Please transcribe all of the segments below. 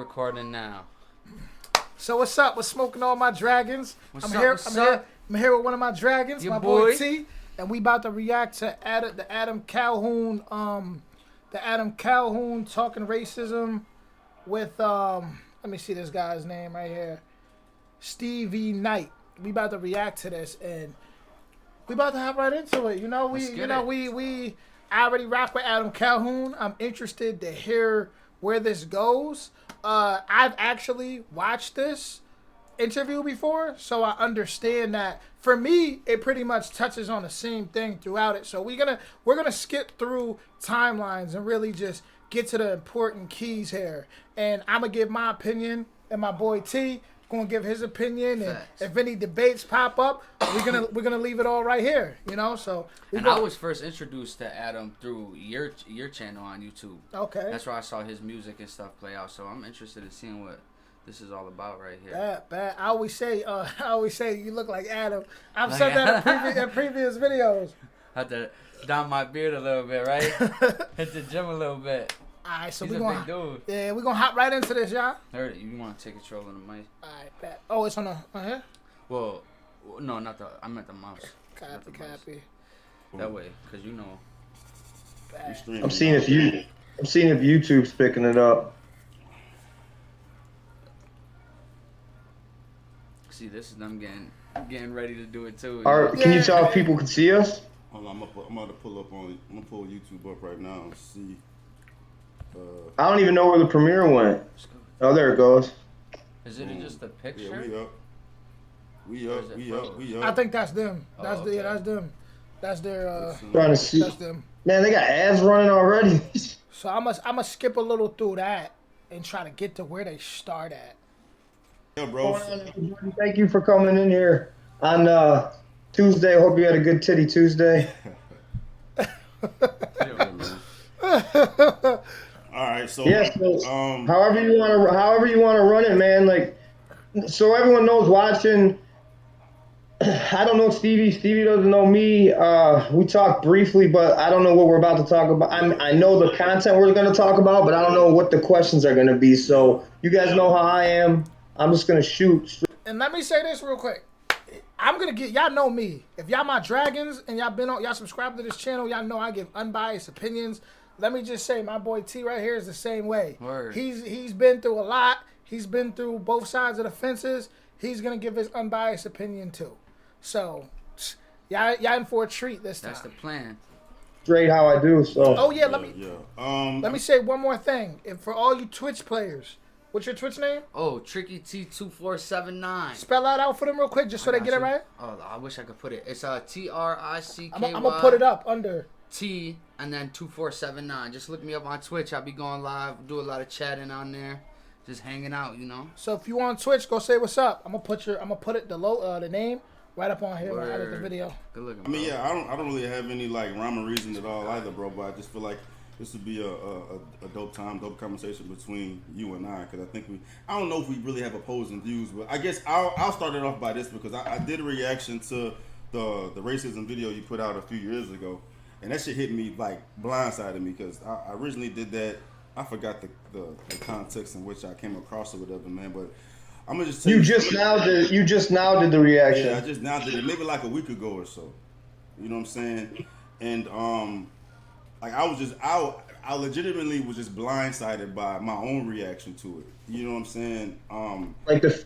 recording now. So what's up? We're smoking all my dragons. I'm here with one of my dragons, your my boy T, and we about to react to the Adam Calhoun, talking racism with let me see this guy's name right here, Stevie Knight. We about to react to this, and we about to hop right into it. We I already rock with Adam Calhoun. I'm interested to hear where this goes. I've actually watched this interview before, so I understand that. For me, it pretty much touches on the same thing throughout it. So we're gonna skip through timelines and really just get to the important keys here. And I'm gonna give my opinion, and my boy T gonna give his opinion. And if any debates pop up, we're gonna leave it all right here. So I was first introduced to Adam through your channel on YouTube. Okay. That's where I saw his music and stuff play out. So I'm interested in seeing what this is all about right here. Bad. I always say you look like Adam. I've said that in previous videos. Have to down my beard a little bit, right? Hit the gym a little bit. Alright, so we're gonna dude. Yeah, we're gonna hop right into this, y'all. Heard it. You want to take control of the mic? Alright, bet. Oh, it's on here? Well, no, not the. I meant the mouse. Copy. That way, cause you know. I'm seeing if YouTube's picking it up. See, this is them getting ready to do it too. Can you tell if people can see us? Hold on, I'm about to pull up on. I'm gonna pull YouTube up right now and see. I don't even know where the premiere went. Oh, there it goes. Is it just a picture? Yeah, we up. I think that's them. That's okay. that's them. That's their. Trying to see. That's them. Man, they got ads running already. So I must skip a little through that and try to get to where they start at. Yeah, bro. Thank you for coming in here on Tuesday. Hope you had a good titty Tuesday. All right, so however you want to run it, man. Like, so everyone knows watching. I don't know Stevie. Stevie doesn't know me. We talked briefly, but I don't know what we're about to talk about. I know the content we're going to talk about, but I don't know what the questions are going to be. So you guys know how I am. I'm just going to shoot. And let me say this real quick. I'm gonna get y'all know me. If y'all my dragons and y'all subscribe to this channel, y'all know I give unbiased opinions. Let me just say, my boy T right here is the same way. Word. He's been through a lot. He's been through both sides of the fences. He's gonna give his unbiased opinion too. So y'all in for a treat this time. That's the plan. Straight how I do. So. Oh yeah, let me say one more thing. And for all you Twitch players, what's your Twitch name? Oh, Tricky T2479. Spell that out for them real quick, just so they get it right. Oh, I wish I could put it. It's TRICKY. I'm gonna put it up under T and then 2479. Just look me up on Twitch. I'll be going live. Do a lot of chatting on there. Just hanging out, So if you on Twitch, go say what's up. I'm gonna put the name right up on here when I edit the video. Good looking. I mean, yeah, I don't really have any like rhyme or reason at all either, bro. But I just feel like this would be a dope conversation between you and I, because I think I don't know if we really have opposing views, but I guess I'll start it off by this, because I did a reaction to the racism video you put out a few years ago, and that shit hit me, like, blindsided me, because I originally did that. I forgot the context in which I came across it, whatever, man, but I'm gonna just tell you. You just now did the reaction. Yeah, I just now did it, maybe like a week ago or so. You know what I'm saying? And like I legitimately was just blindsided by my own reaction to it. You know what I'm saying?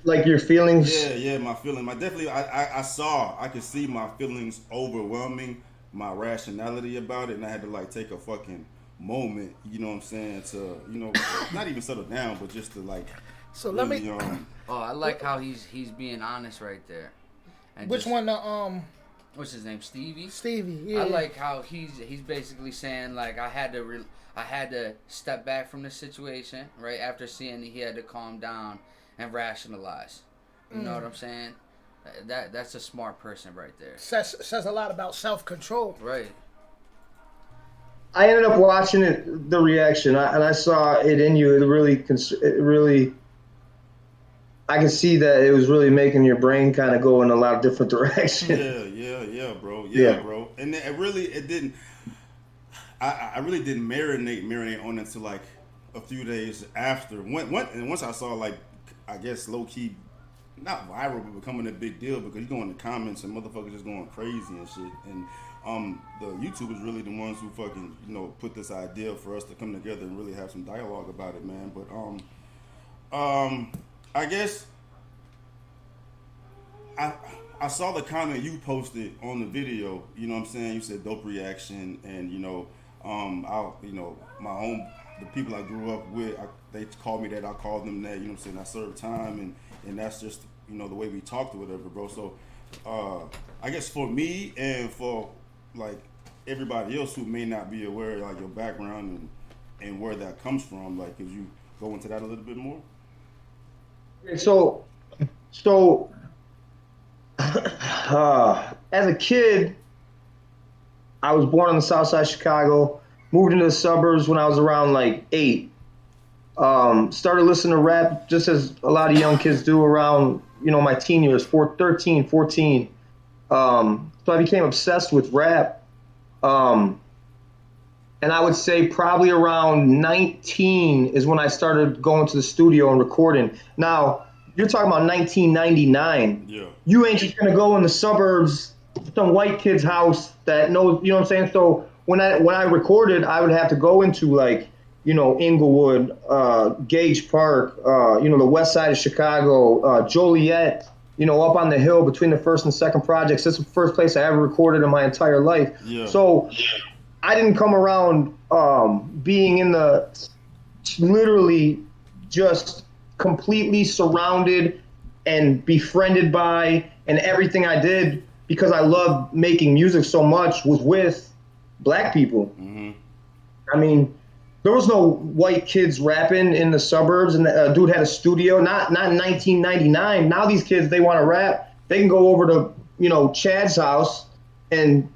Like your feelings. Yeah, my feeling. I could see my feelings overwhelming my rationality about it, and I had to like take a fucking moment. You know what I'm saying? To not even settle down, but just to like. So really, let me. I like how he's being honest right there. And which one? What's his name? Stevie. Stevie. Yeah. I like how he's basically saying, like, I had to step back from the situation right after seeing that he had to calm down and rationalize. You know what I'm saying? That's a smart person right there. Says a lot about self-control. Right. I ended up watching the reaction, and I saw it in you. It really. I can see that it was really making your brain kind of go in a lot of different directions. Yeah, bro. Yeah, bro. And it didn't. I really didn't marinate on it until like a few days after, and once I saw like, I guess low key, not viral, but becoming a big deal because you go in the comments and motherfuckers just going crazy and shit. And the YouTubers really the ones who fucking put this idea for us to come together and really have some dialogue about it, man. But I guess I saw the comment you posted on the video. You know what I'm saying? You said dope reaction, and the people I grew up with, they called me that. I called them that. You know what I'm saying? I served time, and that's just the way we talked or whatever, bro. So I guess for me and for like everybody else who may not be aware of like your background and where that comes from, like, could you go into that a little bit more? So as a kid, I was born on the south side of Chicago, moved into the suburbs when I was around like 8. Started listening to rap just as a lot of young kids do around, my teen years, 13, 14. So I became obsessed with rap. And I would say probably around 19 is when I started going to the studio and recording. Now, you're talking about 1999. Yeah. You ain't just gonna go in the suburbs, some white kid's house that knows, you know what I'm saying? So when I recorded, I would have to go into like, Inglewood, Gage Park, the west side of Chicago, Joliet, up on the hill between the first and second projects. That's the first place I ever recorded in my entire life. Yeah. So I didn't come around being in the literally just completely surrounded and befriended by, and everything I did because I loved making music so much was with black people. Mm-hmm. I mean, there was no white kids rapping in the suburbs, and a dude had a studio. Not in 1999. Now these kids, they want to rap. They can go over to Chad's house, and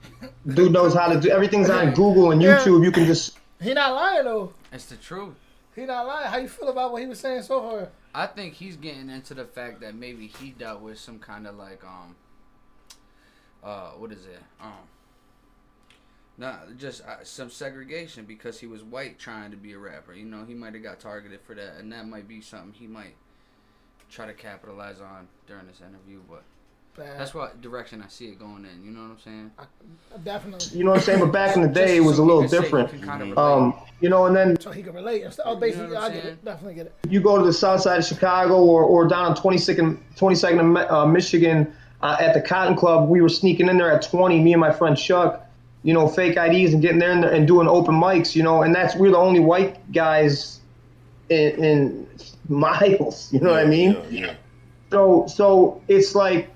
dude knows how to do. Everything's on Google and YouTube. Yeah. You can just. He not lying though. It's the truth. He not lying. How you feel about what he was saying so far? I think he's getting into the fact that maybe he dealt with some kind of like what is it? Just some segregation because he was white trying to be a rapper. He might have got targeted for that, and that might be something he might try to capitalize on during this interview. But that's what direction I see it going in. You know what I'm saying? Definitely. You know what I'm saying? But back in the day, it was a little different. And then so he can relate. Basically, I get it. Definitely get it. You go to the south side of Chicago or down on 22nd Michigan at the Cotton Club. We were sneaking in there at 20. Me and my friend Chuck. Fake IDs and getting there and doing open mics. And we're the only white guys in miles. You know what I mean? Yeah. So it's like.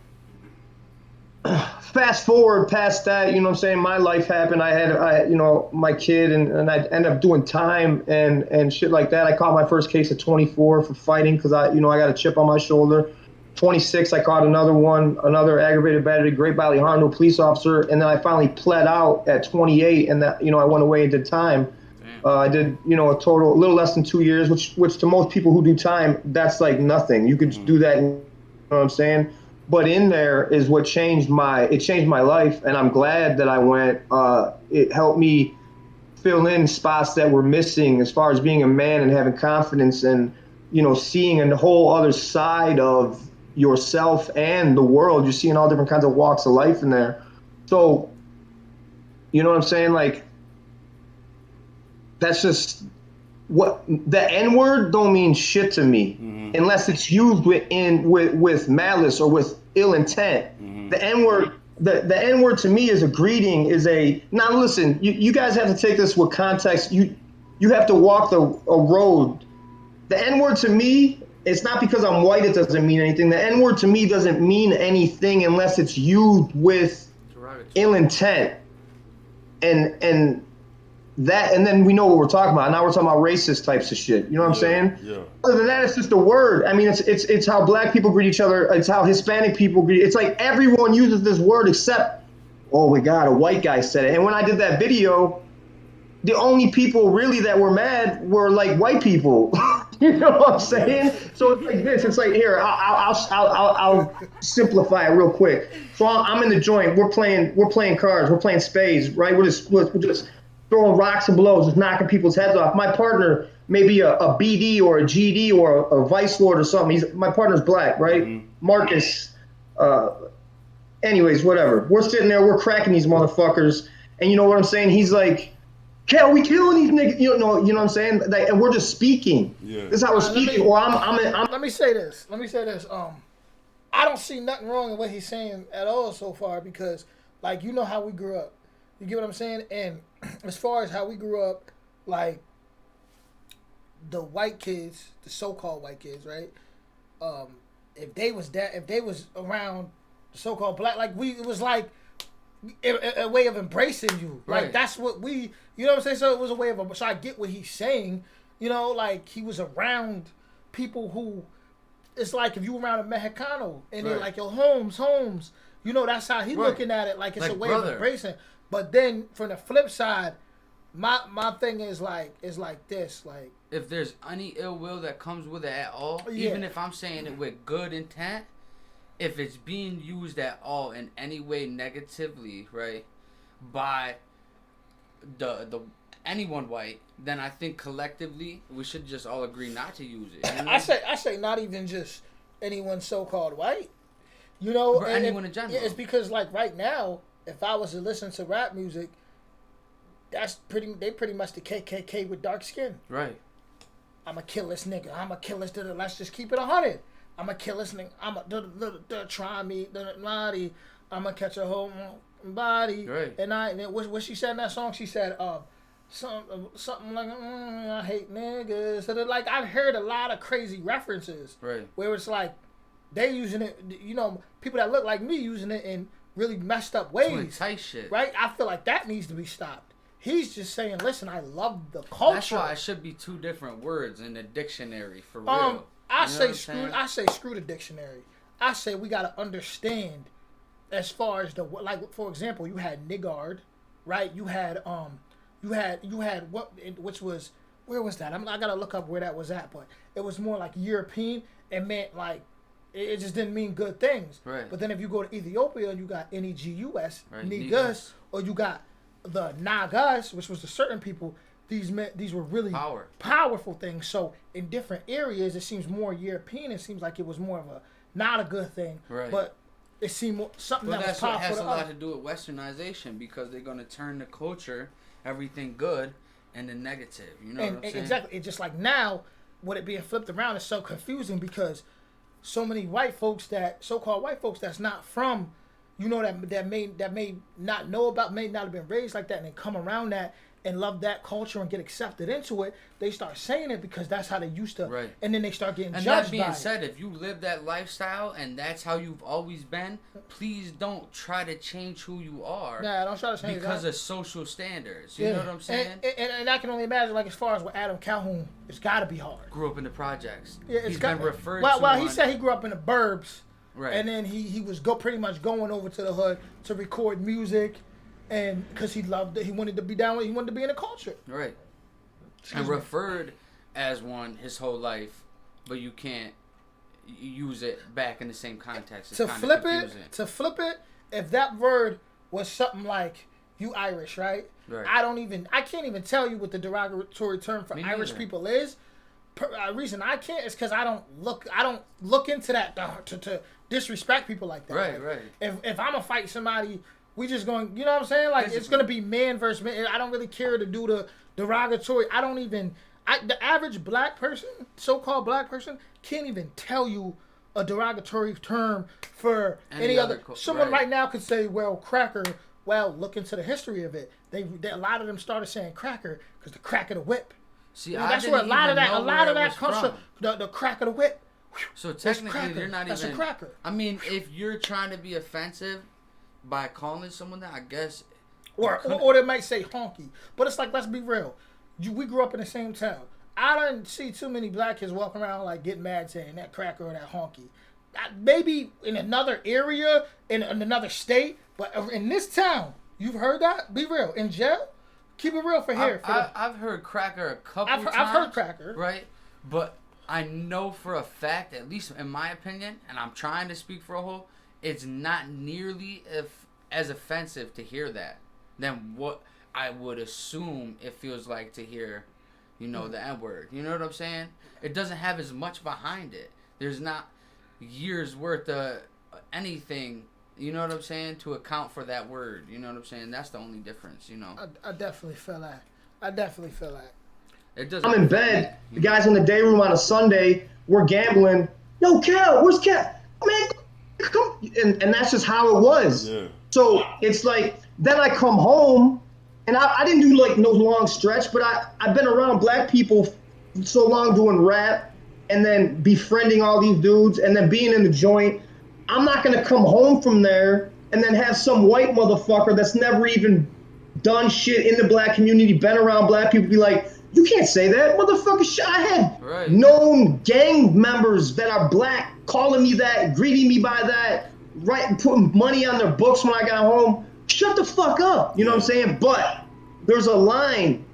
Fast forward past that, you know what I'm saying, my life happened. I had my kid and I ended up doing time and shit like that. I caught my first case at 24 for fighting because I got a chip on my shoulder. 26, I caught another aggravated battery, Great Bodily Harm to a police officer, and then I finally pled out at 28, and that I went away and did time. I did a total a little less than 2 years, which to most people who do time, that's like nothing. You could just do that, you know what I'm saying? But in there is what changed my life, and I'm glad that I went. It helped me fill in spots that were missing as far as being a man and having confidence and, seeing a whole other side of yourself and the world. You're seeing all different kinds of walks of life in there. So, you know what I'm saying? Like, that's just what the N-word don't mean shit to me unless it's used with malice or with ill intent. The N-word, the N-word to me is a greeting, now listen, you guys have to take this with context. You have to walk a road. The N-word to me, it's not because I'm white it doesn't mean anything. The N-word to me doesn't mean anything unless it's used with ill intent. And then we know what we're talking about. Now we're talking about racist types of shit. You know what I'm saying? Yeah. Other than that, it's just a word. I mean, it's how black people greet each other. It's how Hispanic people greet. It's like everyone uses this word except, oh my God, a white guy said it. And when I did that video, the only people really that were mad were like white people. You know what I'm saying? So it's like this. It's like, here, I'll simplify it real quick. So I'm in the joint. We're playing cards. We're playing spades, right? We're just throwing rocks and blows, just knocking people's heads off. My partner maybe a BD or a GD or a Vice Lord or something. My partner's black, right? Mm-hmm. Marcus. Anyways, whatever. We're sitting there, we're cracking these motherfuckers, and you know what I'm saying? He's like, "Cal, we killing these niggas." You know what I'm saying? Like, and we're just speaking. Yeah. This is how we're speaking. Or I'm. Let me say this. I don't see nothing wrong in what he's saying at all so far because, like, you know how we grew up. You get what I'm saying? And as far as how we grew up, like, the white kids, the so-called white kids, right? If they was around so-called black, like it was like a way of embracing you. Like Right. that's what we, you know what I'm saying? So it was a way of, so I get what he's saying, you know, like he was around people who, it's like if you were around a Mexicano and they're Right. like, yo, Holmes, you know, that's how he Right. looking at it, like it's Like a way brother. of embracing. But then from the flip side, my thing is like this, like, If there's any ill will that comes with it at all, Yeah. even if I'm saying it with good intent, if it's being used at all in any way negatively, right, by the anyone white, then I think collectively we should just all agree not to use it. You know? I say not even just anyone so-called white, you know, Or and anyone in general. It's because like right now, if I was to listen to rap music, they pretty much the KKK with dark skin. Right. I'ma kill this nigga. I'ma kill this. Let's just keep it 100. I'ma kill this nigga. I'ma try me. I'ma catch a whole body. Right. And what she said in that song, she said something like I hate niggas. So like I heard a lot of crazy references. Right. Where it's like they using it. You know, people that look like me using it in really messed up ways. Tight shit. Right. I feel like that needs to be stopped. He's just saying, listen, I love the culture. That's why it should be two different words in the dictionary for real. I say screw the dictionary. I say we gotta understand as far as the, like, for example, you had niggard, right? You had what, which was, where was that? I gotta look up where that was at, but it was more like European. It meant like it just didn't mean good things. Right. But then if you go to Ethiopia, you got negus, Right, negus, negus. or you got the nagas, which was the certain people. These were really powerful things. So in different areas, it seems more European. It seems like it was more of a not a good thing. Right. But it seemed more, something But that was that's what powerful. has a to lot us. to do with westernization because they're gonna turn the culture, everything good, into negative. You know what I'm saying? Exactly. It's just like now, with it being flipped around, it's so confusing because so many white folks so-called white folks that's not from, you know, that may not know about, may not have been raised like that, and they come around that and love that culture and get accepted into it. They start saying it because that's how they used to, Right. And then they start getting And judged that being by said, if you live that lifestyle and that's how you've always been, please don't try to change who you are. Nah, don't try to change because that. of social standards. You know what I'm saying? And I can only imagine, like, as far as with Adam Calhoun, it's got to be hard. Grew up in the projects. Yeah, He's been referred to. Well, he said he grew up in the burbs. Right. And then he was pretty much going over to the hood to record music, and because he loved it, he wanted to be down with, he wanted to be in the culture. Right. And referred as one his whole life, but you can't use it back in the same context. It's To kinda flip it, if that word was something like you Irish, right? Right. I can't even tell you what the derogatory term for Me Irish neither. people is. Reason I can't is because I don't look into that to disrespect people like that. Right, Like, right. If I'm gonna fight somebody, we just going, you know what I'm saying? Like, it's gonna be man versus man. I don't really care to do the derogatory. The average black person, so-called black person, can't even tell you a derogatory term for any other. Someone right now could say, well, cracker. Well, look into the history of it. A lot of them started saying cracker because the crack of the whip. See, You know, that's where a lot of that comes from. The crack of the whip. So technically, they're not That's even. a cracker. I mean, if you're trying to be offensive by calling someone that, I guess. Or they might say honky. But it's like, let's be real. We grew up in the same town. I don't see too many black kids walking around like getting mad saying that cracker or that honky. Maybe in another area, in another state, but in this town, you've heard that? Be real. In jail? Keep it real for here. I've heard cracker a couple times. I've heard cracker. Right? But I know for a fact, at least in my opinion, and I'm trying to speak for a whole, it's not nearly as offensive to hear that than what I would assume it feels like to hear You know, the N-word. You know what I'm saying? It doesn't have as much behind it. There's not years worth of anything, you know what I'm saying, to account for that word. You know what I'm saying? That's the only difference, you know. I definitely feel that. It doesn't. I'm in bed. The guys in the day room on a Sunday, we're gambling. Yo, Cal, where's Cal? Man, come. And that's just how it was. Yeah. So it's like, then I come home, and I didn't do like no long stretch, but I've been around black people so long doing rap, and then befriending all these dudes, and then being in the joint. I'm not going to come home from there and then have some white motherfucker that's never even done shit in the black community, been around black people, be like, you can't say that, motherfucker. I had known gang members that are black calling me that, greeting me by that, right, putting money on their books when I got home. Shut the fuck up. You know what I'm saying? But there's a line.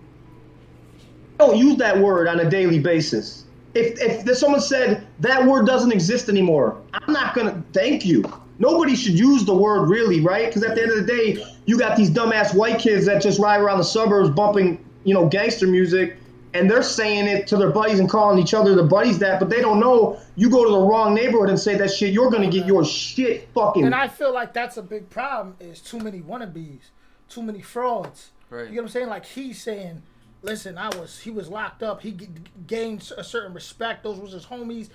Don't use that word on a daily basis. If someone said that word doesn't exist anymore, I'm not gonna thank you. Nobody should use the word really, right? Because at the end of the day, you got these dumbass white kids that just ride around the suburbs bumping, you know, gangster music, and they're saying it to their buddies and calling each other their buddies that, but they don't know you go to the wrong neighborhood and say that shit, you're gonna get your shit fucking. And I feel like that's a big problem, is too many wannabes, too many frauds. Right. You know what I'm saying? Like, he's saying, listen, he was locked up. He gained a certain respect. Those was his homies.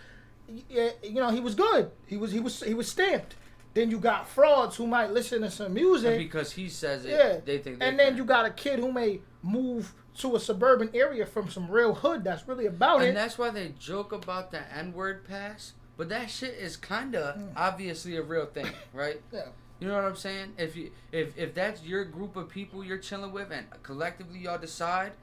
You know, he was good. He was stamped. Then you got frauds who might listen to some music. And because he says it, they think. And then you got a kid who may move to a suburban area from some real hood that's really about it. And that's why they joke about the N-word pass. But that shit is kind of obviously a real thing, right? Yeah. You know what I'm saying? If that's your group of people you're chilling with, and collectively y'all decide.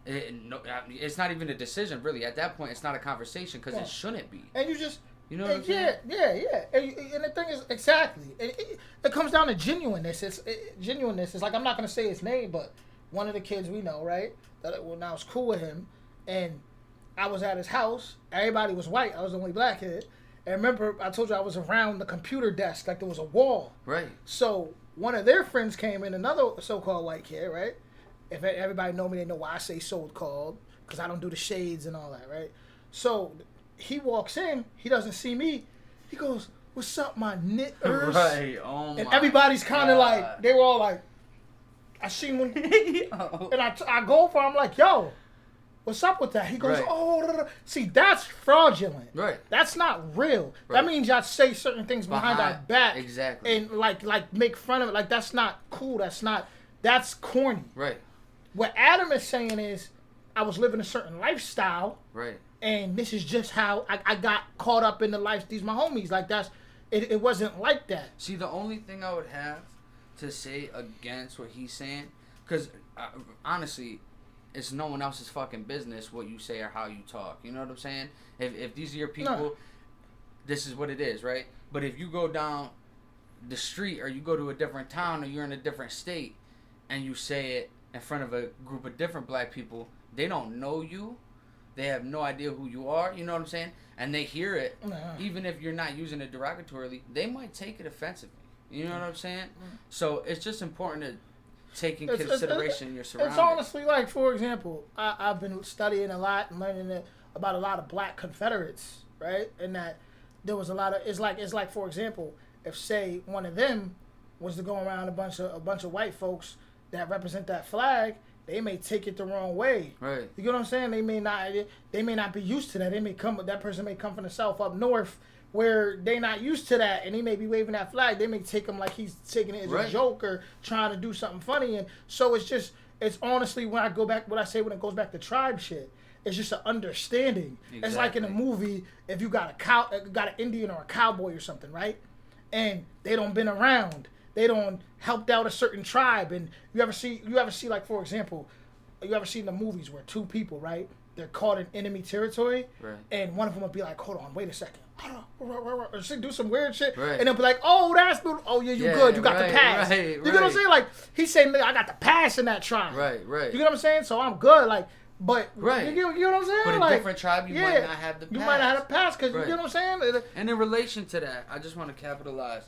It's not even a decision, really. At that point, it's not a conversation because it shouldn't be. And you just, you know what I'm saying? Yeah. And the thing is, exactly, it comes down to genuineness. Genuineness is like, I'm not gonna say his name, but one of the kids we know, right? When I was cool with him, and I was at his house. Everybody was white. I was the only black kid. And remember, I told you I was around the computer desk, like there was a wall. Right. So one of their friends came in, another so-called white kid, right? If everybody know me, they know why I say so-called, because I don't do the shades and all that, right? So he walks in, he doesn't see me. He goes, "What's up, my knitters?" Right. Oh my. And everybody's kind of like, they were all like, I seen one, and I go for him, I'm like, "Yo, what's up with that?" He goes, "Oh, da, da, da." See, that's fraudulent. Right. That's not real. Right. That means y'all say certain things behind our back. Exactly. And like make fun of it. Like, that's not cool. That's corny. Right. What Adam is saying is, I was living a certain lifestyle. Right. And this is just how I got caught up in the life. These my homies. Like, it wasn't like that. See, the only thing I would have to say against what he's saying, because honestly, it's no one else's fucking business what you say or how you talk. You know what I'm saying? If these are your people, this is what it is, right? But if you go down the street, or you go to a different town, or you're in a different state, and you say it in front of a group of different black people, they don't know you. They have no idea who you are. You know what I'm saying? And they hear it, even if you're not using it derogatorily, they might take it offensively. You know what I'm saying? So it's just important to take in consideration your surroundings. It's honestly like, for example, I've been studying a lot and learning about a lot of black Confederates, right? And that there was a lot of, it's like for example, if say one of them was to go around a bunch of white folks that represent that flag, they may take it the wrong way. Right. You get what I'm saying? They may not be used to that. That person may come from the South up north where they not used to that, and he may be waving that flag. They may take him like he's taking it as a joke or trying to do something funny. And so it's honestly, when I go back, what I say when it goes back to tribe shit, it's just an understanding. Exactly. It's like in a movie, if you got an Indian or a cowboy or something, right? And they don't been around. They don't helped out a certain tribe, and you ever see like, for example, you ever seen the movies where two people, right? They're caught in enemy territory, and one of them will be like, "Hold on, wait a second," or she do some weird shit, and they'll be like, "Oh, that's good. Oh yeah, you good. You got the pass." You get what I'm saying? Like, he's saying, "I got the pass in that tribe." Right. You get what I'm saying? So I'm good. Like, but you get what I'm saying? But like, a different tribe, you might not have the pass. You might not have the pass because you get what I'm saying. And in relation to that, I just want to capitalize.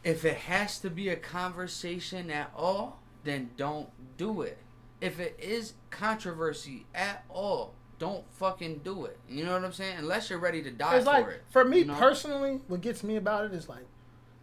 If it has to be a conversation at all, then don't do it. if it is controversy at all, don't fucking do it. You know what I'm saying? Unless you're ready to die It's like, for it. for me you know? personally, what gets me about it is like,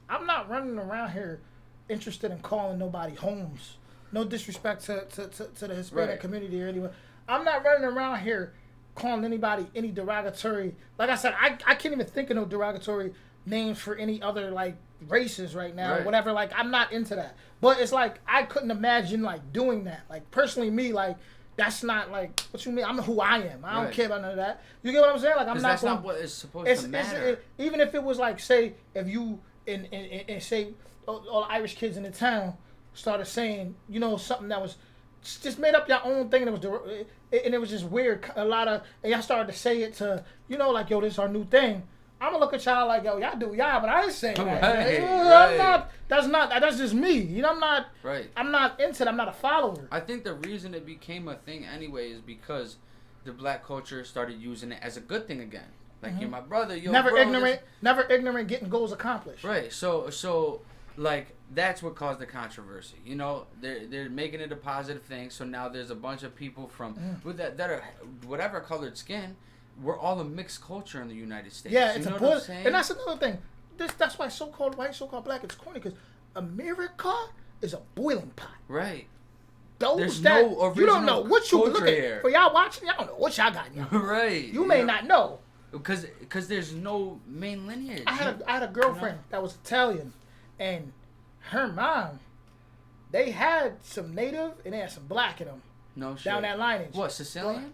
I'm not running around here interested in calling nobody homes. No disrespect to the Hispanic community or anyone. I'm not running around here calling anybody any derogatory. Like I said, I can't even think of no derogatory names for any other like races right now or whatever. Like, I'm not into that. But it's like, I couldn't imagine like doing that. Like, personally, me, like, that's not like what you mean. I'm who I am. I don't care about none of that. You get what I'm saying? Like, I'm not. That's not what is supposed to matter. Even if it was like, say, if you and say all the Irish kids in the town started saying, you know, something that was just made up your own thing, and it was just weird. A lot of, and y'all started to say it to, you know, like, yo, this is our new thing. I'm gonna look at y'all like, yo, y'all do y'all, but I ain't saying that. I'm not. That's just me. You know, I'm not. Right. I'm not into it. I'm not a follower. I think the reason it became a thing anyway is because the black culture started using it as a good thing again. Like, you're my brother. Yo, never bro, ignorant. Never ignorant. Getting goals accomplished. Right. So like, that's what caused the controversy. You know, they're making it a positive thing. So now there's a bunch of people from with that are whatever colored skin. We're all a mixed culture in the United States. Yeah, it's you know a what I'm saying? and that's another thing. That's why so-called white, so-called black, it's corny, because America is a boiling pot. Right. Those no you don't know what you look here. at. For y'all watching, y'all don't know what y'all got in y'all. Right. You may not know. Because there's no main lineage. I had a girlfriend that was Italian, and her mom, they had some native and they had some black in them. No shit. Down that lineage. What, Sicilian?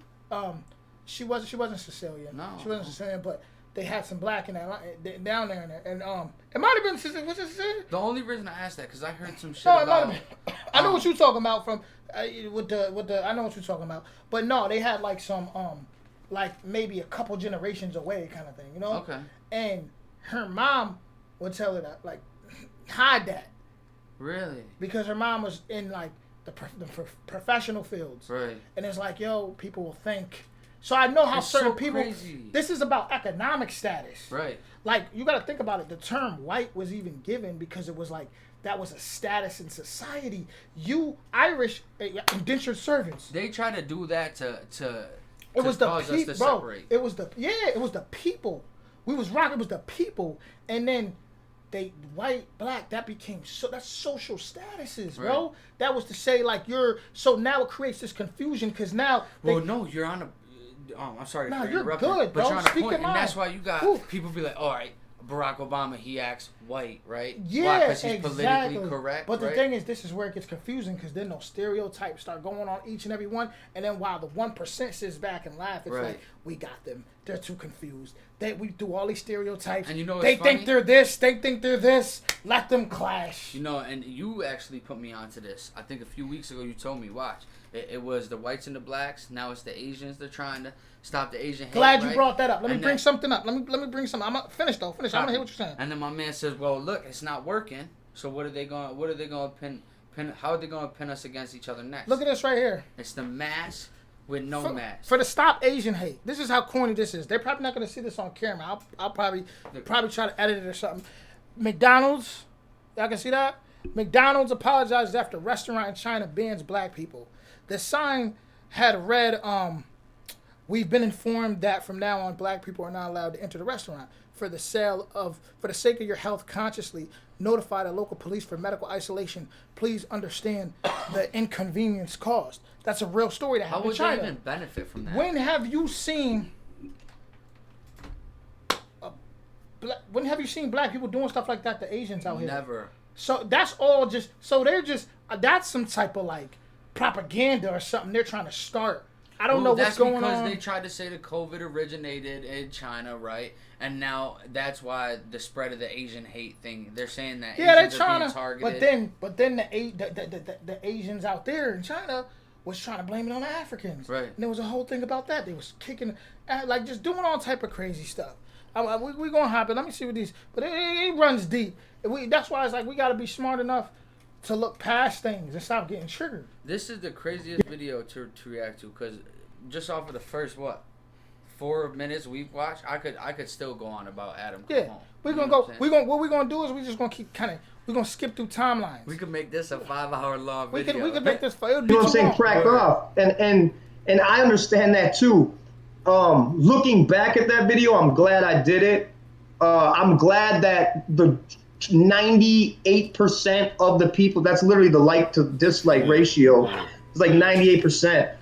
She wasn't Sicilian. No. She wasn't Sicilian, but they had some black in that down there, and it might have been Sicilian. Was it Sicilian? The only reason I asked that because I heard some shit No, about. it might have been. I know what you're talking about from with the. I know what you're talking about, but no, they had like some like maybe a couple generations away kind of thing, you know? Okay. And her mom would tell her that, like, hide that. Really? Because her mom was in like the professional fields. Right. And it's like, yo, people will think. So I know how it's certain so people. Crazy. This is about economic status. Right. Like, you got to think about it. The term white was even given because it was like that was a status in society. You Irish indentured servants. They try to do that to it was the cause us to bro. separate. It was the people. We was rocking. It was the people, and then they white, black. That became that's social statuses, bro. Right. That was to say like you're. So now it creates this confusion because now. No, you're on a. I'm sorry for interrupting. Good, but bro. you're on a Speak point, your and that's mind. why you got Oof. people be like, all right, Barack Obama, he acts white, right? Yeah, because he's politically correct. But the right? thing is, this is where it gets confusing because then those stereotypes start going on each and every one, and then while the 1% sits back and laugh, it's like we got them. They're too confused. We do all these stereotypes. And you know, they funny? think they're this. They think they're this. Let them clash. You know, and you actually put me onto this. I think a few weeks ago you told me, watch. It was the whites and the blacks. Now it's the Asians. They're trying to stop the Asian hate. Glad you right? brought that up. Let me bring something up. Let me bring something. I'm finish though. Finish. I want to hear what you're saying. And then my man says, "Well, look, it's not working. So what are they going to pin? How are they going to pin us against each other next? Look at this right here. It's the mask with no mask. For the stop Asian hate. This is how corny this is. They're probably not going to see this on camera. I'll probably try to edit it or something. McDonald's, y'all can see that? McDonald's apologizes after restaurant in China bans black people. The sign had read, we've been informed that from now on black people are not allowed to enter the restaurant. For the sake of your health, consciously notify the local police for medical isolation. Please understand the inconvenience caused. That's a real story that happened in China. How would they even benefit from that? When have you seen black people doing stuff like that to Asians out here? Never. So that's all just. So they're just. That's some type of like propaganda or something they're trying to start. I don't know what's going on. That's because they tried to say that COVID originated in China, right? And now that's why the spread of the Asian hate thing. They're saying that Asians are being targeted. But then the Asians out there in China was trying to blame it on the Africans. Right. And there was a whole thing about that. They was kicking, like just doing all type of crazy stuff. We gonna hop in. Let me see what these. But it runs deep. That's why it's like we gotta be smart enough to look past things and stop getting triggered. This is the craziest video to react to because just off of the first 4 minutes we've watched, I could still go on about Adam Yeah, Calhoun. we're You gonna know go. what What we're gonna do is we just gonna keep we're gonna skip through timelines. we could make this a 5-hour long We video. could make this. It would You be know what I'm too saying? long. Crack off. And I understand that too. Looking back at that video, I'm glad I did it. I'm glad that the 98% of the people, that's literally the like to dislike ratio, it's like 98%,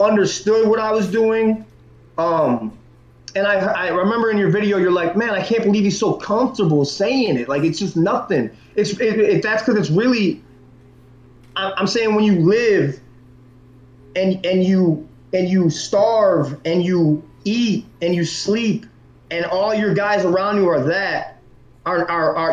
understood what I was doing. And I remember in your video, you're like, man, I can't believe he's so comfortable saying it. Like, it's just nothing. That's because it's really, I'm saying when you live and you starve and you eat and you sleep and all your guys around you are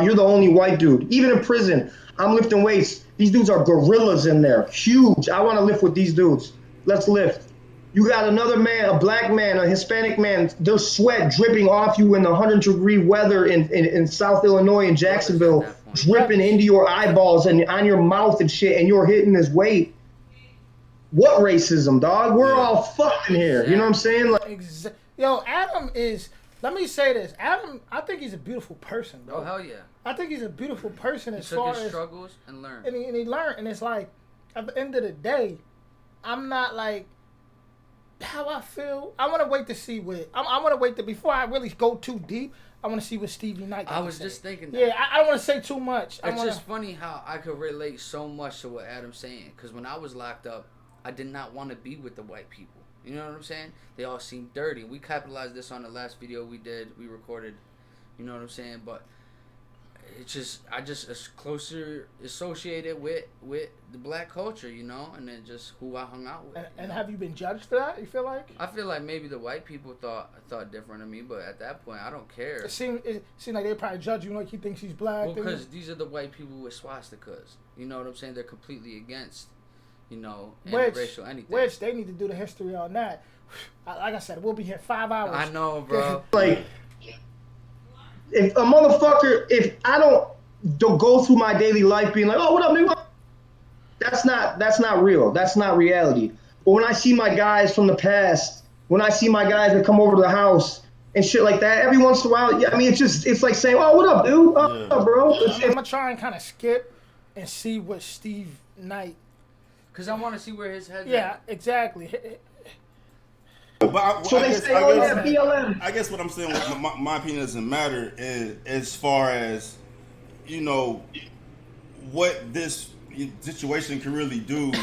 you're the only white dude. Even in prison, I'm lifting weights. These dudes are gorillas in there, huge. I want to lift with these dudes. Let's lift. You got another man, a black man, a Hispanic man, their sweat dripping off you in the 100-degree weather in South Illinois and Jacksonville, dripping into your eyeballs and on your mouth and shit, and you're hitting this weight. What racism, dog? We're all fucking here. You know what I'm saying? Like, Yo, Adam is. Let me say this, Adam. I think he's a beautiful person, bro. Oh hell yeah! I think he's a beautiful person He as took far his as struggles and learned. and he learned, and it's like at the end of the day, I'm not like how I feel. I want to wait to see what I want to wait to before I really go too deep. I want to see what Stevie Knight. I was just thinking that. Yeah, I don't want to say too much. It's just funny how I could relate so much to what Adam's saying. Because when I was locked up, I did not want to be with the white people. You know what I'm saying? They all seemed dirty. We capitalized this on the last video we recorded. You know what I'm saying? But it's just, I just is closer associated with the black culture, you know, and then just who I hung out with. And have you been judged for that? You feel like? I feel like maybe the white people thought different of me, but at that point, I don't care. It seemed like they probably judge you like he thinks he's black. Well, because these are the white people with swastikas. You know what I'm saying? They're completely against, you know, interracial anything. Which they need to do the history on that. Like I said, we'll be here 5 hours. I know, bro. like, if a motherfucker, if I don't go through my daily life being like, oh, what up, nigga? That's not real. That's not reality. But when I see my guys from the past, when I see my guys that come over to the house and shit like that, every once in a while, yeah, I mean, it's like saying, oh, what up, dude? What up, bro? I'm gonna try and kind of skip and see what Steve Knight. Because I want to see where his head's Yeah, at. exactly. But so they say, oh, yeah, BLM. I guess what I'm saying, my opinion doesn't matter as far as, you know, what this situation can really do.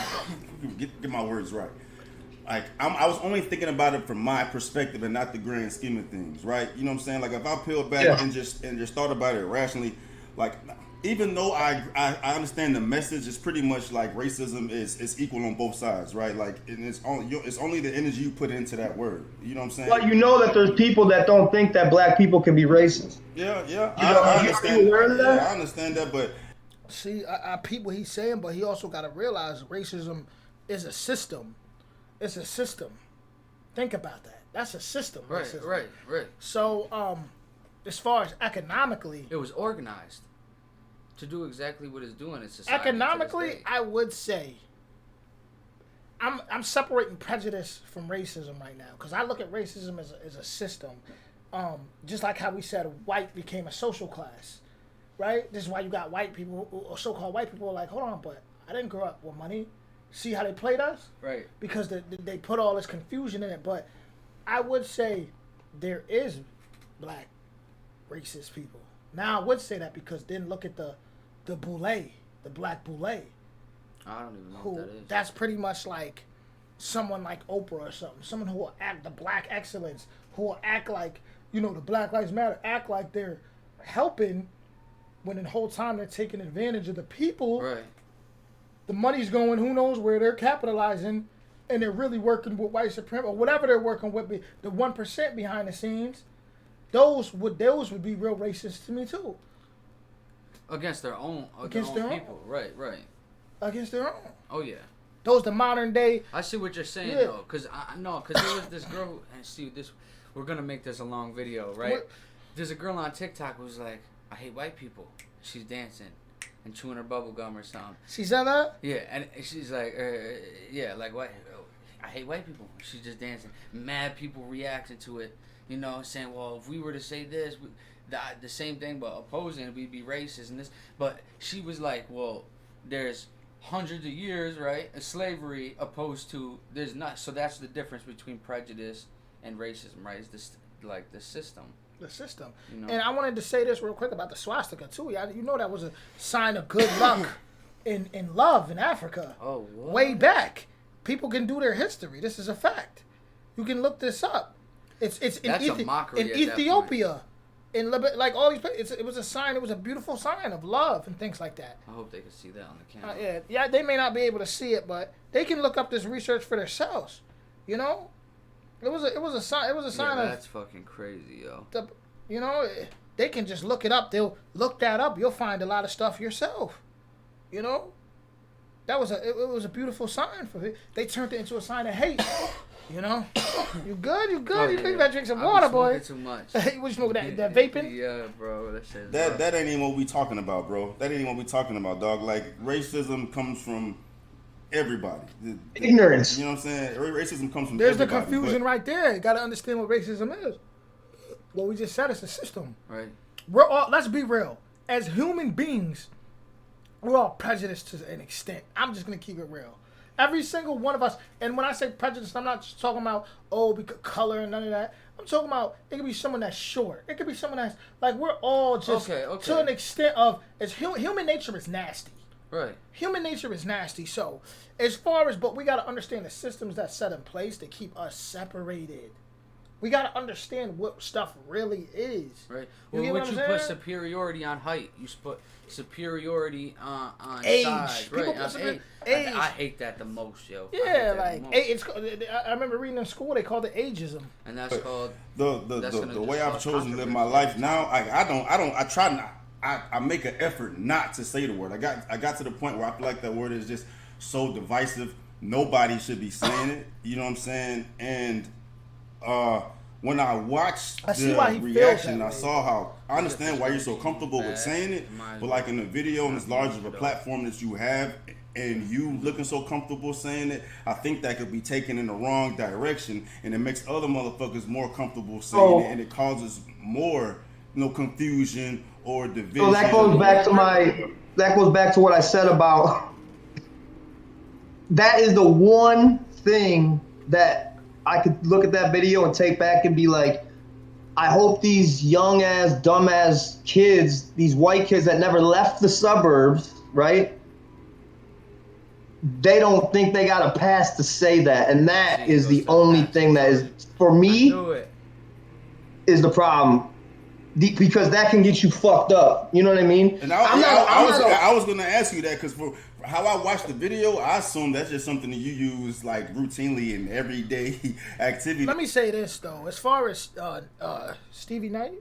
Get my words right. Like, I was only thinking about it from my perspective and not the grand scheme of things, right? You know what I'm saying? Like, if I peeled back and just thought about it rationally, like, even though I understand the message is pretty much like racism is equal on both sides, right? Like, and it's only the energy you put into that word. You know what I'm saying? But you know that there's people that don't think that black people can be racist. Yeah. I understand. Yeah, I understand that, but See, I peep what he's saying, but he also got to realize racism is a system. It's a system. Think about that. That's a system. Right, racism. right. So, as far as economically, It was organized to do exactly what it's doing in society. economically, I would say I'm separating prejudice from racism right now because I look at racism as a system. Just like how we said white became a social class, right? This is why you got white people or so-called white people are like, hold on, but I didn't grow up with money. See how they played us? Right. Because they put all this confusion in it. But I would say there is black racist people. Now I would say that because then look at the boule, the black boule. I don't even know what that is. That's pretty much like someone like Oprah or something. Someone who will act the black excellence, who will act like, you know, the Black Lives Matter, act like they're helping when the whole time they're taking advantage of the people. Right. The money's going who knows where, they're capitalizing, and they're really working with white supremacy or whatever they're working with, the 1% behind the scenes. Those would be real racist to me too. Against their own people. Right. Against their own. Oh yeah. Those the modern day. I see what you're saying Yeah. though, because there was this girl, and see this. We're gonna make this a long video, right? What? There's a girl on TikTok who's like, I hate white people. She's dancing and chewing her bubble gum or something. She said that? Yeah, and she's like, yeah, like what? I hate white people. She's just dancing. Mad people reacting to it. You know, saying, well, if we were to say this, the same thing, but opposing, we'd be racist and this. But she was like, well, there's hundreds of years, right, of slavery opposed to there's not. So that's the difference between prejudice and racism, right? It's this like the system. The system. You know? And I wanted to say this real quick about the swastika too. You know that was a sign of good luck in love in Africa. Oh, what? Way back. People can do their history. This is a fact. You can look this up. It's That's a mockery in at Ethiopia, in like all these places. It was a sign. It was a beautiful sign of love and things like that. I hope they can see that on the camera. Yeah. They may not be able to see it, but they can look up this research for themselves. You know, it was a sign. It was a sign of. That's fucking crazy, yo. You know, they can just look it up. They'll look that up. You'll find a lot of stuff yourself. You know, it was a beautiful sign for it. They turned it into a sign of hate. You know, you good? You good? Oh, you yeah. think about drink some water, boy? Too much. What you smoking that vaping? Yeah, bro. That shit. That ain't even what we talking about, bro. That ain't even what we talking about, dog. Like racism comes from everybody. Ignorance. You know what I'm saying? Racism comes from There's the everybody. confusion right there. You got to understand what racism is. What we just said is a system. Right. We're all. Let's be real. As human beings, we're all prejudiced to an extent. I'm just gonna keep it real. Every single one of us, and when I say prejudice, I'm not just talking about, because color and none of that. I'm talking about, it could be someone that's short. It could be someone that's, like, we're all just, to an extent of, human nature is nasty. Right. Human nature is nasty. So, but we got to understand the systems that's set in place to keep us separated. We got to understand what stuff really is. Right. Well, you put superiority on height. You put superiority on age. Size. People right. put Age. I hate that the most, yo. Yeah, like I remember reading in school they called it ageism. And that's called the way I've chosen to live my life now. I try not. I make an effort not to say the word. I got to the point where I feel like that word is just so divisive. Nobody should be saying it. You know what I'm saying? And when I watched the reaction, I saw how I understand why you're so comfortable with saying it, but like in a video and as large of a platform that you have, and you looking so comfortable saying it, I think that could be taken in the wrong direction, and it makes other motherfuckers more comfortable saying it, and it causes more, confusion or division. So that goes back to what I said about. That is the one thing that I could look at that video and take back and be like, I hope these young ass, dumb ass kids, these white kids that never left the suburbs, right? They don't think they got a pass to say that. And that is the only thing that is, for me, is the problem. Because that can get you fucked up. You know what I mean? And I was going to ask you that because for how I watched the video, I assume that's just something that you use like routinely in everyday activity. Let me say this though, as far as Stevie Knight,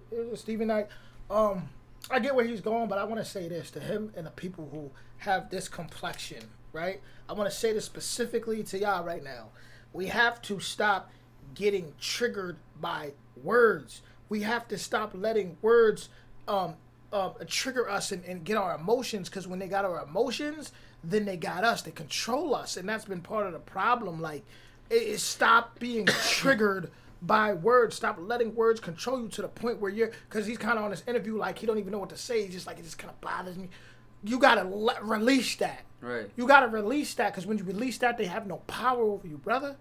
I get where he's going, but I want to say this to him and the people who have this complexion, right? I want to say this specifically to y'all right now. We have to stop getting triggered by words. We have to stop letting words trigger us and get our emotions, because when they got our emotions, then they got us. They control us, and that's been part of the problem. Like, stop being triggered by words. Stop letting words control you to the point where because he's kind of on this interview like he don't even know what to say. He's just like, it just kind of bothers me. You got to release that. Right. You got to release that, because when you release that, they have no power over you, brother.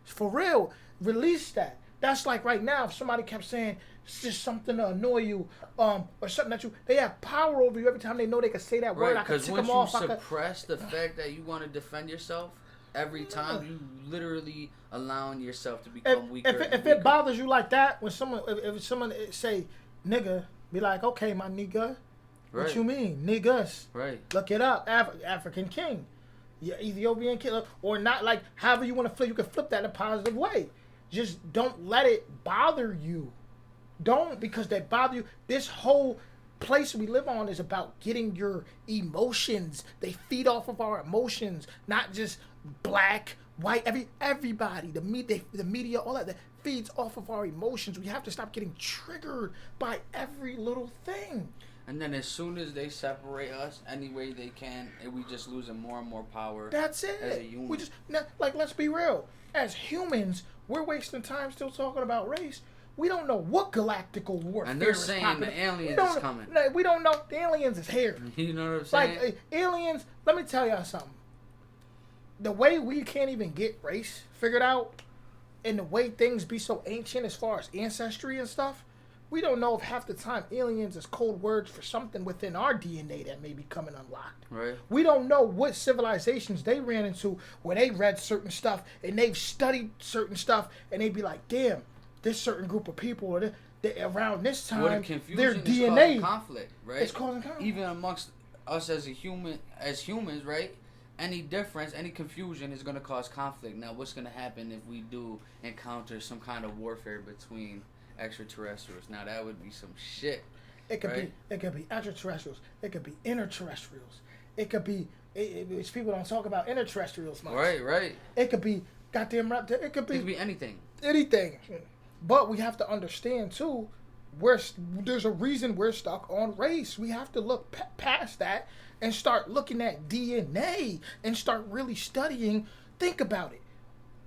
For real. Release that. That's like right now, if somebody kept saying it's just something to annoy you, or something that they have power over you every time they know they can say that word. I can tick them off. Because once you suppress the fact that you want to defend yourself, every time you literally allowing yourself to become weaker. If it bothers you like that, when if someone say nigga, be like, okay, my nigga. Right. What you mean, niggas? Right. Look it up. African king, Ethiopian king, or not. Like however you want to flip, you can flip that in a positive way. Just don't let it bother you. Don't, because they bother you. This whole place we live on is about getting your emotions. They feed off of our emotions, not just black, white, everybody. The media, all that feeds off of our emotions. We have to stop getting triggered by every little thing. And then as soon as they separate us any way they can, and we just losing more and more power. That's it. As a human. We just like, let's be real. As humans, we're wasting time still talking about race. We don't know what galactical warfare and they're is saying popping. the aliens is coming. We don't know. The aliens is here. You know what I'm saying? Like aliens. Let me tell y'all something. The way we can't even get race figured out, and the way things be so ancient as far as ancestry and stuff, we don't know if half the time aliens is code words for something within our DNA that may be coming unlocked. Right. We don't know what civilizations they ran into where they read certain stuff and they've studied certain stuff and they be like, damn, this certain group of people or around this time, their DNA is causing conflict, right? It's causing conflict. Even amongst us as humans, right? Any difference, any confusion is going to cause conflict. Now, what's going to happen if we do encounter some kind of warfare between extraterrestrials? Now, that would be some shit. It could be extraterrestrials. It could be interterrestrials. It could be it's people don't talk about interterrestrials much. Right. It could be goddamn raptor. It could be anything. Anything. But we have to understand too, there's a reason we're stuck on race. We have to look past that and start looking at DNA and start really studying. Think about it.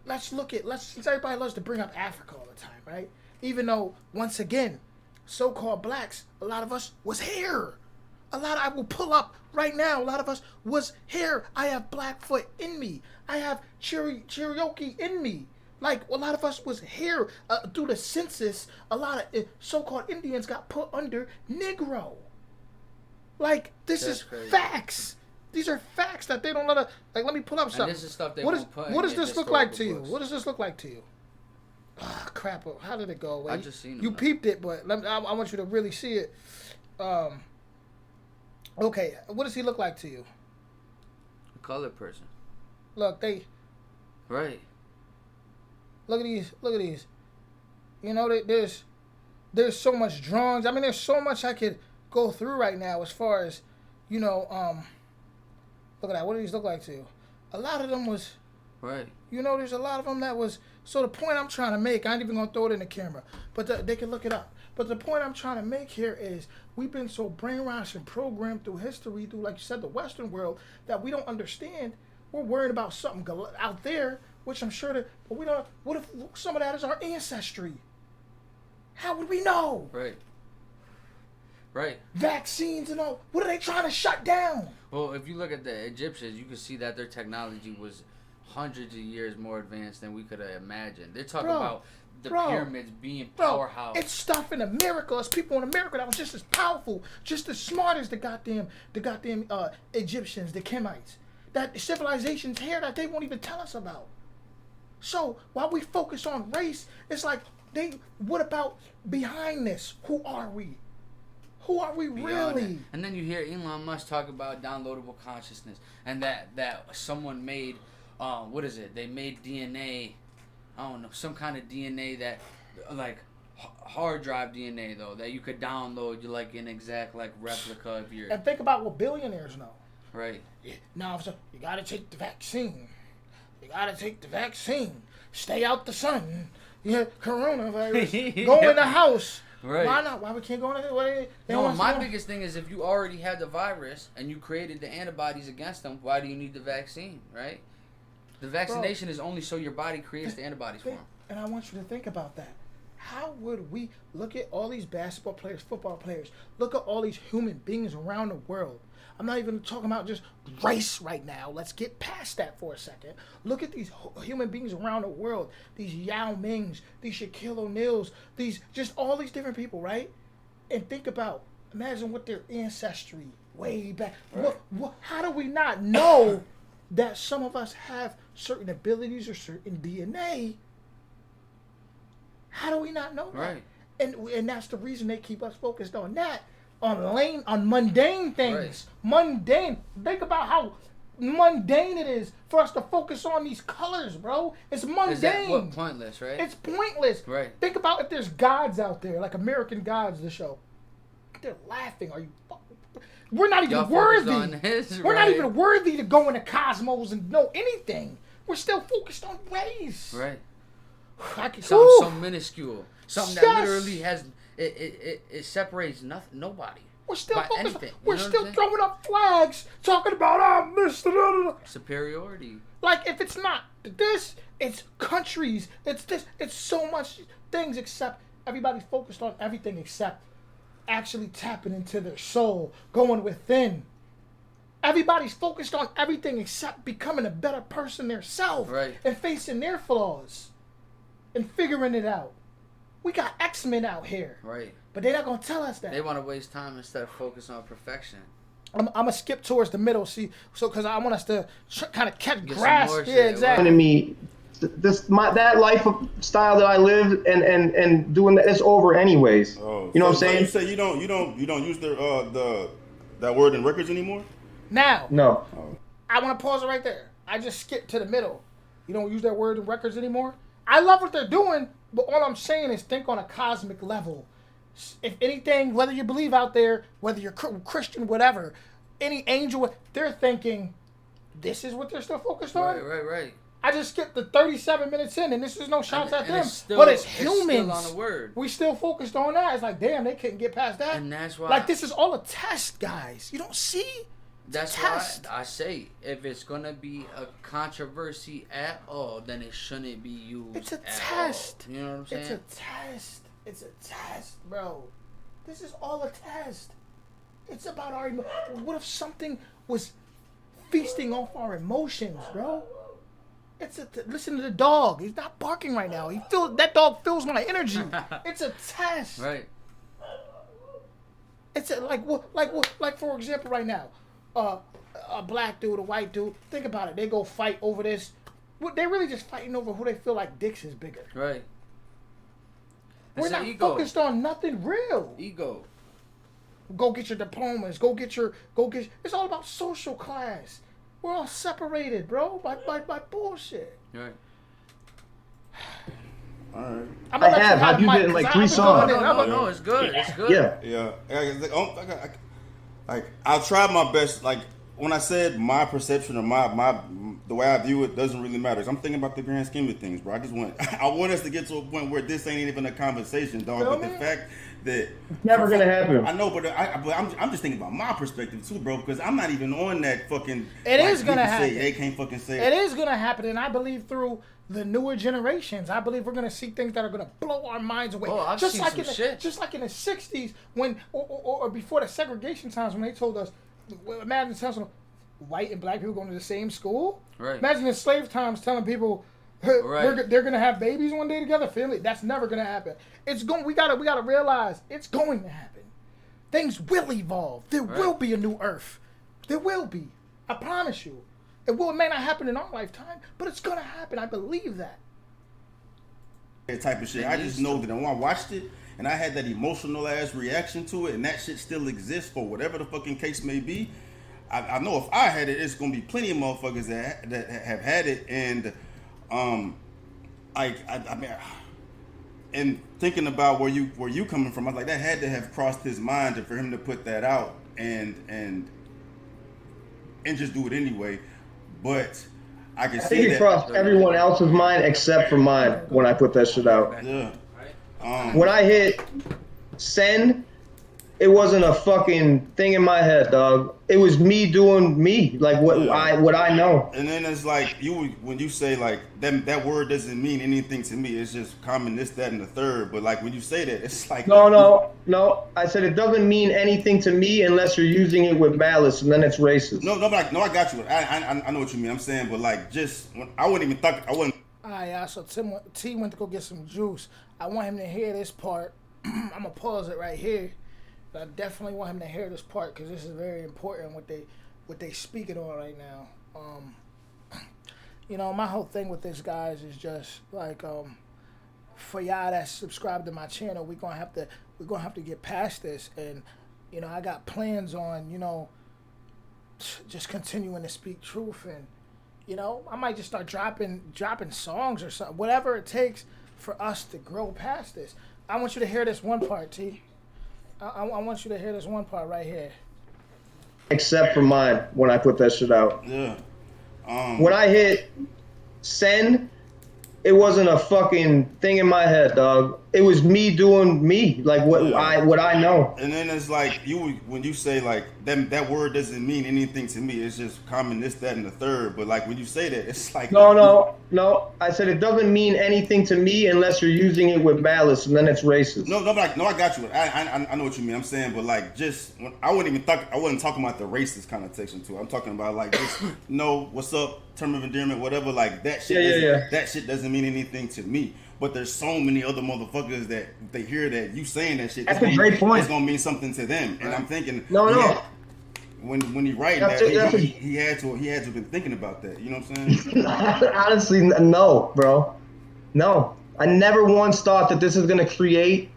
Since everybody loves to bring up Africa all the time, right? Even though, once again, so-called blacks, a lot of us was here. I will pull up right now. A lot of us was here. I have Blackfoot in me. I have Cherokee in me. Like, a lot of us was here through the census. A lot of so-called Indians got put under Negro. Like, this is crazy. Facts. These are facts that they don't let us... Like, let me pull up something. And this is stuff they what won't put What does this look like to you? books. What does this look like to you? Ah, crap. How did it go away? I just seen it. You peeped it, but I want you to really see it. Okay, what does he look like to you? A colored person. Look, Right. Look at these. You know, there's so much drawings. I mean, there's so much I could go through right now as far as, you know, look at that. What do these look like to you? A lot of them was... Right. You know, there's a lot of them that was... So the point I'm trying to make, I ain't even going to throw it in the camera, but they can look it up. But the point I'm trying to make here is we've been so brainwashed and programmed through history, through, like you said, the Western world, that we don't understand. We're worried about something out there, which I'm sure that... But we don't... What if some of that is our ancestry? How would we know? Right. Vaccines and all. What are they trying to shut down? Well, if you look at the Egyptians, you can see that their technology was hundreds of years more advanced than we could have imagined. They're talking about the pyramids being powerhouse. It's stuff in America. It's people in America that was just as powerful, just as smart as the goddamn Egyptians, the Kemites. That civilizations here that they won't even tell us about. So while we focus on race, it's like what about behind this? Who are we? Who are we really? And then you hear Elon Musk talk about downloadable consciousness, and that someone made, what is it? They made DNA, I don't know, some kind of DNA that, like, hard drive DNA though, that you could download, like an exact like replica of your. And think about what billionaires know. Right. Yeah. Now, so you gotta take the vaccine. Stay out the sun. Yeah, coronavirus. Go in the house. Right. Why not? Why we can't go in the No, my biggest thing is if you already had the virus and you created the antibodies against them, why do you need the vaccine, right? The vaccination is only so your body creates the antibodies for them. And I want you to think about that. How would we look at all these basketball players, football players, look at all these human beings around the world? I'm not even talking about just race right now. Let's get past that for a second. Look at these human beings around the world. These Yao Mings, these Shaquille O'Neals, just all these different people, right? And think about, imagine what their ancestry way back. Right. How do we not know that some of us have certain abilities or certain DNA? How do we not know that? Right. And that's the reason they keep us focused on that. On mundane things. Right. Mundane. Think about how mundane it is for us to focus on these colors, bro. It's mundane. Is that pointless, right? It's pointless. Right. Think about if there's gods out there, like American Gods, the show. They're laughing. Are you We're not even worthy. We're not even worthy to go in the cosmos and know anything. We're still focused on race. Right. Something so minuscule. Something that literally has... It separates nobody. We're still By focused. anything, We're you know what still I'm saying? throwing up flags, talking about Mr. Superiority. Like if it's not this, it's countries. It's this. It's so much things. Except everybody's focused on everything except actually tapping into their soul, going within. Everybody's focused on everything except becoming a better person themselves, Right. and facing their flaws and figuring it out. We got X-Men out here, Right. but they're not gonna tell us that. They want to waste time instead of focus on perfection. I'm gonna skip towards the middle, because I want us to kind of Get some grasp. more Yeah, shit, exactly. To me, that life style that I live and doing that, it's over anyways. Oh, you know what I'm so saying? You say you don't use that word in records anymore? Now, No. I want to pause it right there. I just skipped to the middle. You don't use that word in records anymore? I love what they're doing, but all I'm saying is think on a cosmic level. If anything, whether you believe out there, whether you're Christian, whatever, any angel, they're thinking this is what they're still focused on. Right. I just skipped the 37 minutes in, and this is no shots at them, still, but it's humans. Still on the word. We still focused on that. It's like, damn, they couldn't get past that. And that's why. Like, this is all a test, guys. You don't see? That's test. why I say if it's gonna be a controversy at all, then it shouldn't be used. It's a at test. all. You know what I'm saying? It's a test. It's a test, bro. This is all a test. It's about our what if something was feasting off our emotions, bro? Listen to the dog. He's not barking right now. That dog feels my energy. It's a test. Right. It's like for example, right now, a black dude, a white dude. Think about it. They go fight over this. They're really just fighting over who they feel like dicks is bigger. Right. We're It's not an ego. focused on nothing real. Ego. Go get your diplomas. It's all about social class. We're all separated, bro, by bullshit. Right. All right. I have you been like 3 songs? No, it's good. It's good. Yeah. Like I'll try my best. Like when I said my perception or my the way I view it doesn't really matter. 'Cause I'm thinking about the grand scheme of things, bro. I want us to get to a point where this ain't even a conversation, dog. But the fact that Never gonna happen. I know, but I'm just thinking about my perspective too, bro. Because I'm not even on that fucking. It is gonna happen. Say, they can't fucking say it is gonna happen, and I believe through the newer generations, I believe we're gonna see things that are gonna blow our minds away. Oh, I've just seen like some shit. Just like in the '60s, when or before the segregation times, when they told us, imagine telling white and black people going to the same school. Right. Imagine the slave times telling people they're gonna have babies one day together. Family, that's never gonna happen. It's going. We gotta realize it's going to happen. Things will evolve. There will be a new Earth. There will be. I promise you. It may not happen in our lifetime, but it's gonna happen. I believe that. Type of shit. I just know that when I watched it and I had that emotional ass reaction to it, and that shit still exists for whatever the fucking case may be. I know if I had it, it's gonna be plenty of motherfuckers that have had it, and I mean, and thinking about where you coming from, I was like, that had to have crossed his mind for him to put that out and just do it anyway. But I can I see think that it crossed everyone else's mind except for mine when I put that shit out. Yeah. When I hit send, it wasn't a fucking thing in my head, dog. It was me doing me, like what I know. And then it's like when you say like that word doesn't mean anything to me. It's just common this, that, and the third. But like when you say that, it's like No. I said it doesn't mean anything to me unless you're using it with malice, and then it's racist. No, I got you. I know what you mean. I'm saying, but like I wouldn't even think I wouldn't. All right, y'all. So T went to go get some juice. I want him to hear this part. I'm gonna pause it right here. But I definitely want him to hear this part because this is very important. What they speaking on right now. You know, my whole thing with this, guys, is just like for y'all that subscribe to my channel, we're gonna have to get past this, and you know, I got plans on just continuing to speak truth, and you know, I might just start dropping songs or something, whatever it takes for us to grow past this. I want you to hear this one part, T. I want you to hear this one part right here. Except for mine when I put that shit out. Yeah. When I hit send, It wasn't a fucking thing in my head, dog. It was me doing me, like what I know. And then it's like when you say like that word doesn't mean anything to me. It's just common this, that, and the third. But like when you say that, it's like No. I said it doesn't mean anything to me unless you're using it with malice, and then it's racist. No, I got you. I know what you mean. I'm saying, but like, just I wasn't talking about the racist connotation to it. I'm talking about like just what's up, term of endearment, whatever. Like that shit. Yeah. That shit doesn't mean anything to me. But there's so many other motherfuckers that they hear that you saying that shit. That's a great point. It's gonna mean something to them, and I'm thinking, no. When he writing that, he had to have been thinking about that. You know what I'm saying? Honestly, no, bro. No, I never once thought that this is gonna create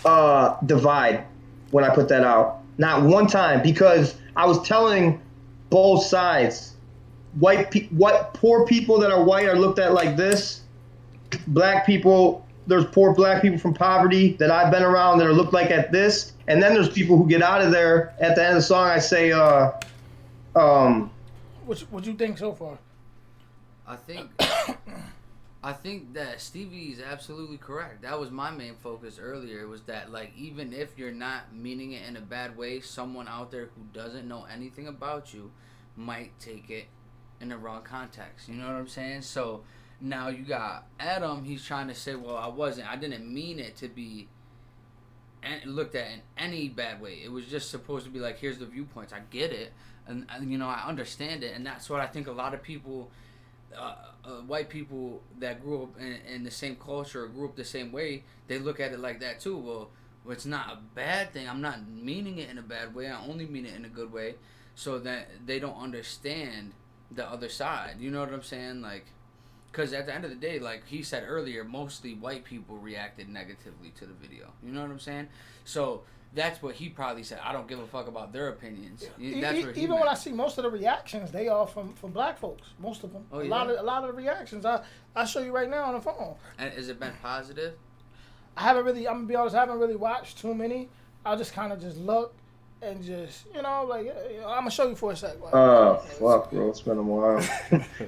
divide when I put that out. Not one time, because I was telling both sides. What poor people that are white are looked at like this. Black people, there's poor black people from poverty that I've been around that are looked like at this, and then there's people who get out of there at the end of the song. I say, what you think so far? I think that Stevie is absolutely correct. That was my main focus earlier. Was that like even if you're not meaning it in a bad way, someone out there who doesn't know anything about you might take it in the wrong context. You know what I'm saying? So now you got Adam. He's trying to say, well, I didn't mean it to be looked at in any bad way. It was just supposed to be like, here's the viewpoints. I get it, and I understand it, and that's what I think a lot of people. White people that grew up in the same culture or grew up the same way, they look at it like that too. Well, it's not a bad thing. I'm not meaning it in a bad way. I only mean it in a good way, so that they don't understand the other side. You know what I'm saying? Like, because at the end of the day, like he said earlier, mostly white people reacted negatively to the video. You know what I'm saying? So that's what he probably said. I don't give a fuck about their opinions. That's what even when I see most of the reactions, they are from black folks. Most of them. Oh, yeah? A lot of the reactions. I'll show you right now on the phone. And has it been positive? I'm gonna be honest, I haven't really watched too many. I'll just kind of just look and just, I'm gonna show you for a sec. Fuck, bro, it's been a while.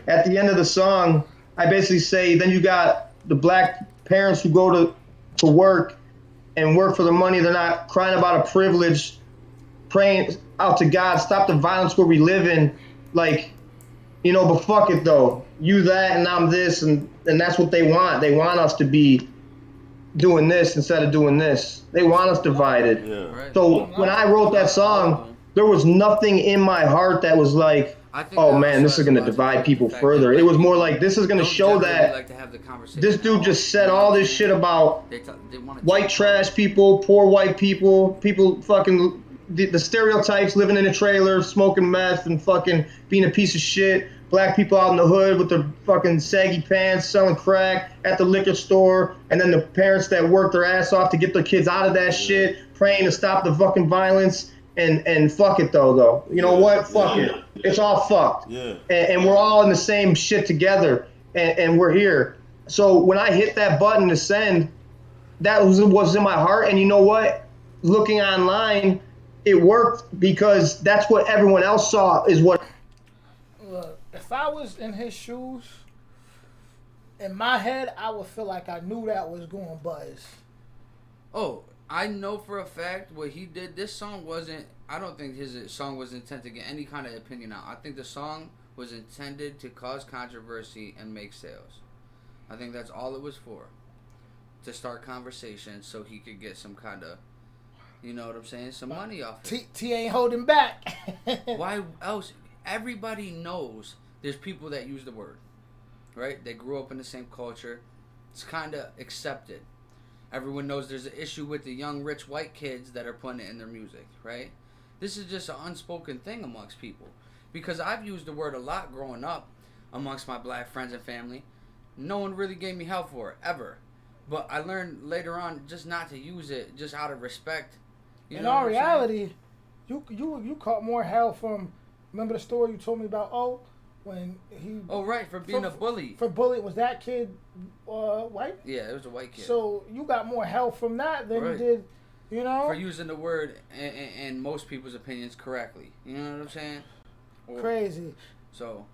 At the end of the song, I basically say, then you got the black parents who go to work and work for the money. They're not crying about a privilege, praying out to God, stop the violence where we live in. Like, but fuck it though. You that and I'm this, and that's what they want. They want us to be doing this instead of doing this. They want us divided. Yeah. Right. So when I wrote that song, there was nothing in my heart that was like, oh man, this is going to divide people further. It was more like, this is going to show that this dude just said all this shit about white trash people, poor white people fucking, the stereotypes, living in a trailer, smoking meth and fucking being a piece of shit. Black people out in the hood with their fucking saggy pants, selling crack at the liquor store, and then the parents that work their ass off to get their kids out of that shit, praying to stop the fucking violence. And fuck it though. You know what? Fuck it. It's all fucked. Yeah. And we're all in the same shit together. And we're here. So when I hit that button to send, that was in my heart. And you know what? Looking online, it worked because that's what everyone else saw is what. Look, if I was in his shoes, in my head, I would feel like I knew that was going buzz. Oh, I know for a fact what he did. This song wasn't. I don't think his song was intended to get any kind of opinion out. I think the song was intended to cause controversy and make sales. I think that's all it was for. To start conversation so he could get some kind of, you know what I'm saying, some money off it. T ain't holding back. Why else? Everybody knows there's people that use the word, right? They grew up in the same culture. It's kind of accepted. Everyone knows there's an issue with the young, rich, white kids that are putting it in their music, right? This is just an unspoken thing amongst people. Because I've used the word a lot growing up amongst my black friends and family. No one really gave me hell for it, ever. But I learned later on just not to use it, just out of respect. In all reality, you caught more hell from, remember the story you told me about, when he... Oh, right, for being a bully. For bully, was that kid white? Yeah, it was a white kid. So you got more hell from that than you did, For using the word, in most people's opinions, correctly. You know what I'm saying? Crazy. So,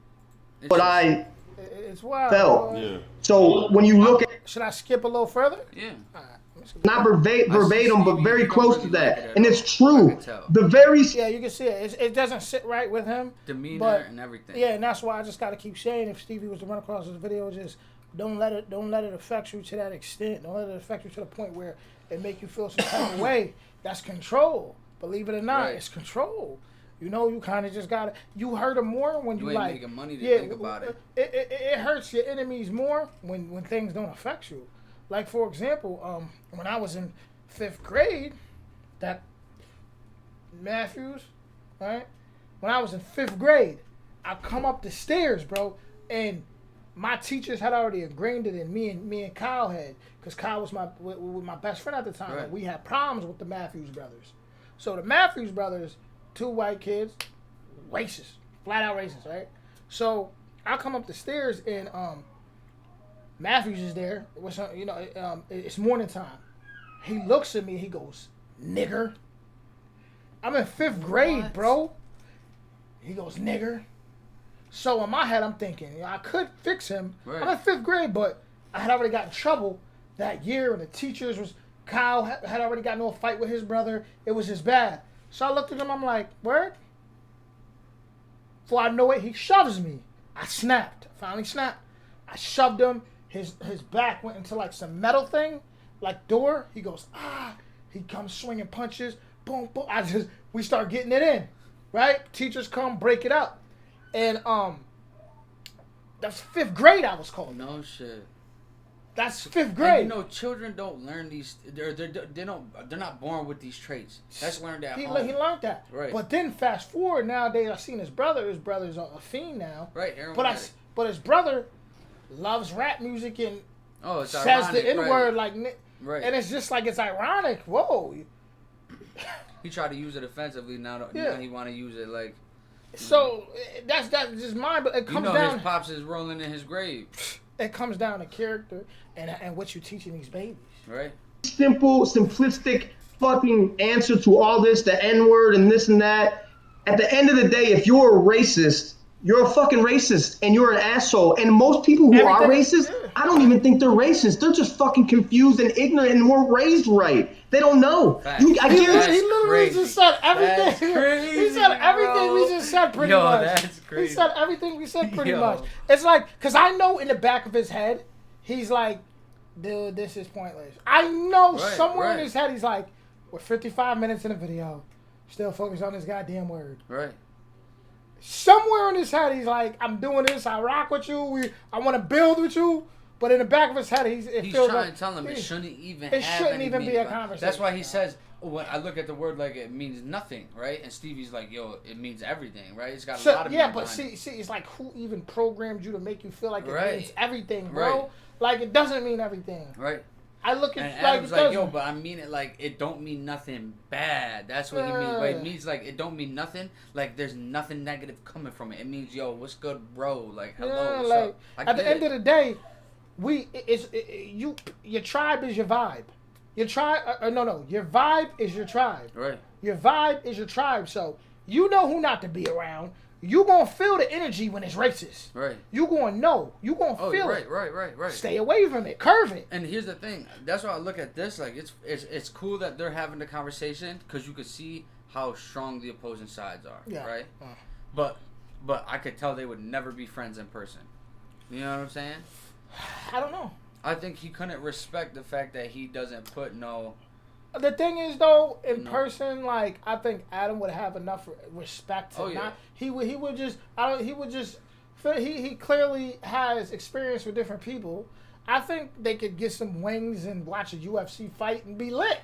what I It's wild. felt. Yeah. So when you look at Should I skip a little further? Yeah. All right, let me skip. not verbatim, but Stevie, very you don't close really to like that, it at and all. it's true. I can tell. The very Yeah, you can see it. It doesn't sit right with him. Demeanor but, and everything. Yeah, and that's why I just got to keep saying, if Stevie was to run across this video, just don't let it affect you to that extent. Don't let it affect you to the point where it make you feel some kind of way. That's control. Believe it or not, Right. it's control. You know, you kind of just gotta. You hurt them more when you ain't like. making money to yeah, think about it. It hurts your enemies more when things don't affect you. Like for example, when I was in 5th grade, that Matthews, right? When I was in 5th grade, I come up the stairs, bro, and my teachers had already ingrained it in me and Kyle had, because Kyle was my best friend at the time. Right. And we had problems with the Matthews brothers. So the Matthews brothers, 2 white kids, racist, flat out racist, right? So I come up the stairs and Matthews is there. It's morning time. He looks at me. He goes, "Nigger." I'm in 5th grade, What? bro. He goes, "Nigger." So in my head, I'm thinking, I could fix him. Right. I'm in 5th grade, but I had already got in trouble that year, and the teachers was Kyle had already gotten into a fight with his brother. It was just bad. So I looked at him. I'm like, "Word." Before I know it, he shoves me. I snapped. Finally snapped. I shoved him. His back went into like some metal thing, like door. He goes, "Ah." He comes swinging punches. Boom, boom. We start getting it in, right? Teachers come, break it up, and that's 5th grade. I was called. No shit. That's 5th grade. And children don't learn these. They're not born with these traits. That's learned at He home. learned that. Right. But then fast forward nowadays, I seen his brother. His brother's a fiend now. Right. Aaron But Rodgers. but his brother loves rap music and It's says ironic, the N word right. like, Right. and it's just like it's ironic. Whoa. He tried to use it offensively. Now Yeah. he want to use it like. So that's just mine. But it comes down. His pops is rolling in his grave. It comes down to character and what you teaching these babies. Right. simple, simplistic fucking answer to all this, the N-word and this and that. At the end of the day, if you're a racist, you're a fucking racist and you're an asshole. And most people who are racist, I don't even think they're racist. They're just fucking confused and ignorant and weren't raised right. They don't know. Facts. I He guarantee literally crazy. just said everything. That's crazy, He said everything bro. we just said pretty Yo, much. that's crazy. He said everything we said pretty Yo. much. It's like, because I know in the back of his head, he's like, dude, this is pointless. I know Right, somewhere in right. his head, he's like, we're 55 minutes in the video, still focused on this goddamn word. Right. Somewhere in his head, he's like, I'm doing this, I rock with you, I want to build with you. But in the back of his head, He's feels trying like to tell him it shouldn't even it have shouldn't any even be meaning. a conversation. That's why he says, when I look at the word like it means nothing, right? And Stevie's like, yo, it means everything, right? It's got a lot of yeah, meaning but behind it. see, it's like who even programmed you to make you feel like it Right. means everything, bro? Right. Like it doesn't mean everything. Right. I look at And like Adam's it like, doesn't. yo, but I mean it like it don't mean nothing bad. That's what he means. But it means like it don't mean nothing. Like there's nothing negative coming from it. It means, yo, what's good, bro? Like, hello, Yeah, what's like up? I at the get end it. of the day, your tribe is your vibe. Your tribe, your vibe is your tribe. Right. Your vibe is your tribe. So you know who not to be around. You gonna feel the energy when it's racist. Right. You gonna know. You gonna Oh, feel right, it. right. Stay away from it. Curve it. And here's the thing. That's why I look at this. Like it's cool that they're having the conversation because you could see how strong the opposing sides are. Yeah. Right. But I could tell they would never be friends in person. You know what I'm saying? I don't know. I think he couldn't respect the fact that he doesn't put no. The thing is, though, in No. person, like I think Adam would have enough respect to Oh, yeah. not. He would just. He clearly has experience with different people. I think they could get some wings and watch a UFC fight and be lit.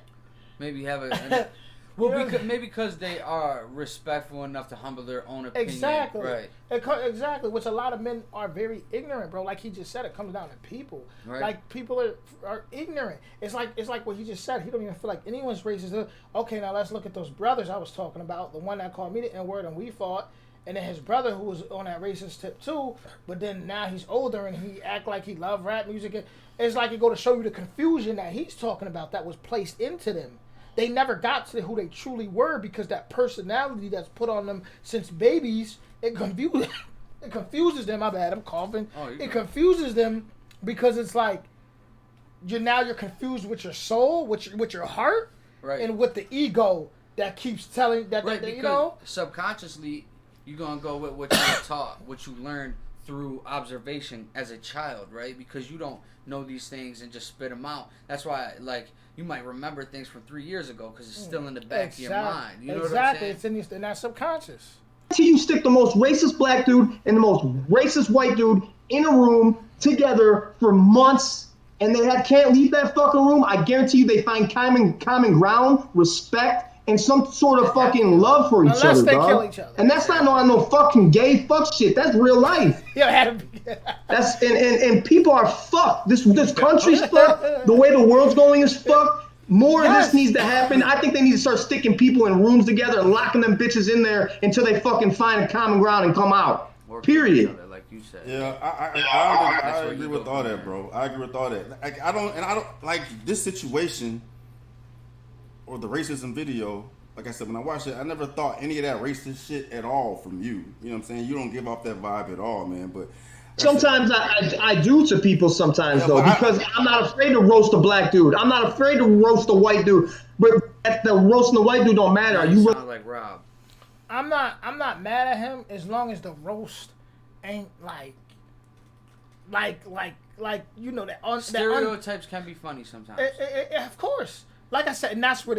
Maybe have a. Well, Yeah. maybe because they are respectful enough to humble their own opinion. Exactly. Right. Exactly. Which a lot of men are very ignorant, bro. Like he just said, it comes down to people. Right. Like people are ignorant. It's like what he just said. He don't even feel like anyone's racist. Okay, now let's look at those brothers I was talking about. The one that called me the N-word and we fought. And then his brother who was on that racist tip too. But then now he's older and he act like he love rap music. And it's like it go to show you the confusion that he's talking about that was placed into them. They never got to who they truly were because that personality that's put on them since babies, it confused It confuses them. My bad. I'm coughing. Oh, it confuses them because it's like you're confused with your soul, with your heart, right, and with the ego that keeps telling that, right, that you know. Subconsciously, you're gonna go with what you were taught, what you learned through observation as a child, right? Because you don't know these things and just spit them out. That's why, like, you might remember things from 3 years ago because it's still in the back of your mind. You know what I'm saying? It's in that subconscious. Till you stick the most racist black dude and the most racist white dude in a room together for months, and they can't leave that fucking room, I guarantee you they find common ground, respect, and some sort of fucking love for each other, unless they dog. kill each other. And that's not no fucking gay fuck shit. That's real life. That's and people are fucked. This country's fucked. The way the world's going is fucked. More of this needs to happen. I think they need to start sticking people in rooms together and locking them bitches in there until they fucking find a common ground and come out. Period. Like you said. Yeah, I agree with all that, bro. I agree with all that. Like, I don't like this situation or the racism video. Like I said, when I watched it, I never thought any of that racist shit at all from you. You know what I'm saying? You don't give off that vibe at all, man. But sometimes I do to people sometimes, though, because I'm not afraid to roast a black dude. I'm not afraid to roast a white dude. But the roasting the white dude don't matter. You sound like Rob. I'm not mad at him as long as the roast ain't like you know that stereotypes can be funny sometimes. Of course. Like I said, and that's where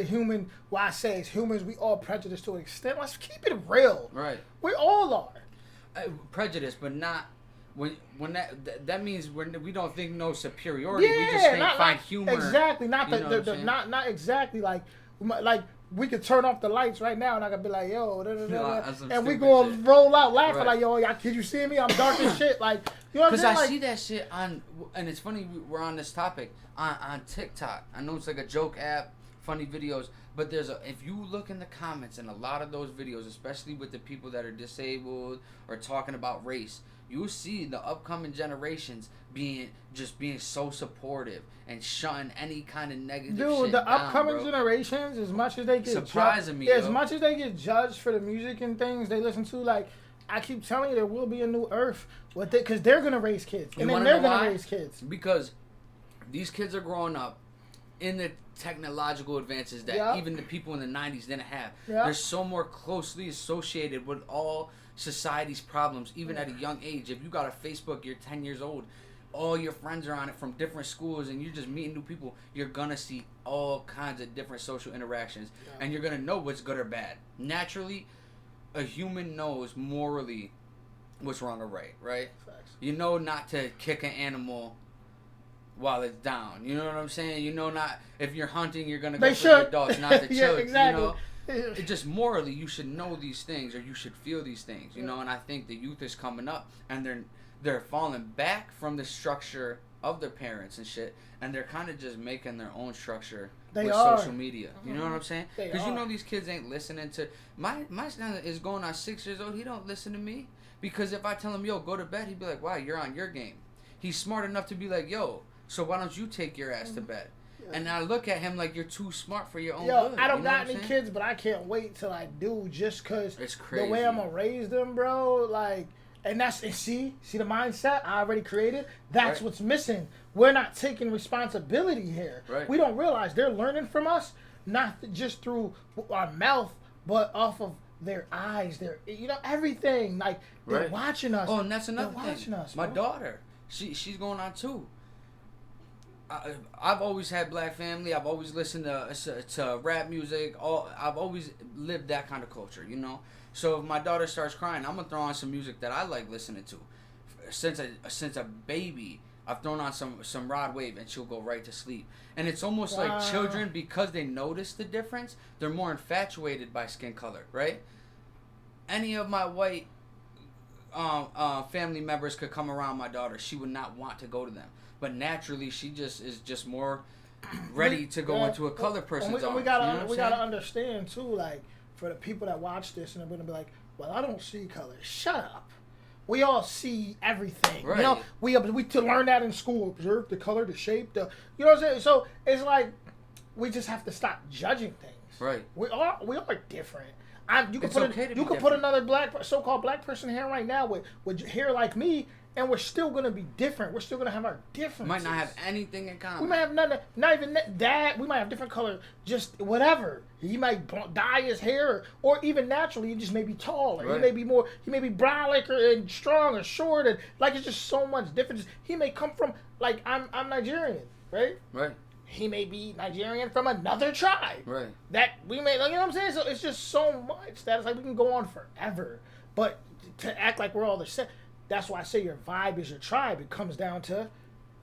why I say as humans, we all prejudice to an extent. Let's keep it real. Right. We all are. Prejudice, but not when that means we don't think no superiority. Yeah, we just find humor. Exactly. Not not exactly like we could turn off the lights right now and I could be like, yo, and we gonna roll out laughing like, yo, kid, you see me? I'm dark as shit. Like, you know what I'm saying? Because I see that shit on, and it's funny we're on this topic on TikTok. I know it's like a joke app, funny videos, but if you look in the comments in a lot of those videos, especially with the people that are disabled or talking about race, you'll see the upcoming generations being so supportive and shutting any kind of negative shit Dude, the down, upcoming generations, as much as they get as much as they get judged for the music and things they listen to, like, I keep telling you, there will be a new earth, because they're gonna raise kids, and then they're gonna raise kids. Because these kids are growing up in the technological advances that even the people in the 90s didn't have. They're so more closely associated with all society's problems, even at a young age. If you got a Facebook, you're 10 years old, all your friends are on it from different schools, and you're just meeting new people, you're gonna see all kinds of different social interactions, and you're gonna know what's good or bad. Naturally, a human knows morally what's wrong or right? Facts. You know not to kick an animal while it's down. You know what I'm saying? You know not, if you're hunting, you're gonna go for the adults, not the children. Exactly. You know? It just morally, you should know these things, or you should feel these things, you know. And I think the youth is coming up, and they're falling back from the structure of their parents and shit, and they're kind of just making their own structure with social media. You know what I'm saying? Because you know these kids ain't listening to my son is going on 6 years old. He don't listen to me because if I tell him, yo, go to bed, he'd be like, wow, you're on your game. He's smart enough to be like, yo, so why don't you take your ass to bed? And I look at him like, you're too smart for your own good. I don't got any kids, but I can't wait till I do, just because it's crazy. The way I'm going to raise them, bro, like, and see the mindset I already created? That's what's missing. We're not taking responsibility here. Right. We don't realize they're learning from us, not just through our mouth, but off of their eyes, everything. Like, they're watching us. Oh, and that's another thing. Watching us, my daughter, she's going on too. I've always had black family. I've always listened to rap music. I've always lived that kind of culture, you know. So if my daughter starts crying, I'm gonna throw on some music that I like listening to. Since a baby, I've thrown on some Rod Wave, and she'll go right to sleep. And it's almost like children, because they notice the difference, they're more infatuated by skin color, right? Any of my white family members could come around my daughter, she would not want to go to them. But naturally, she is just more ready to go into a colored person's arms. We gotta understand too, like, for the people that watch this and they're gonna be like, well, I don't see color. Shut up. We all see everything. Right. You know, we to learn that in school. Observe the color, the shape, you know what I'm saying? So it's like we just have to stop judging things. Right. We are different. You could It's put okay to be you could put another so-called black person here right now with hair like me, and we're still gonna be different. We're still gonna have our differences. Might not have anything in common. We might have nothing, not even that. We might have different color, just whatever. He might dye his hair, or even naturally, he just may be taller. Right. He may be brolic and strong or short, and like it's just so much difference. He may come from like I'm Nigerian, right? Right. He may be Nigerian from another tribe. Right. That we may, you know what I'm saying? So it's just so much that it's like we can go on forever. But to act like we're all the same, that's why I say your vibe is your tribe. It comes down to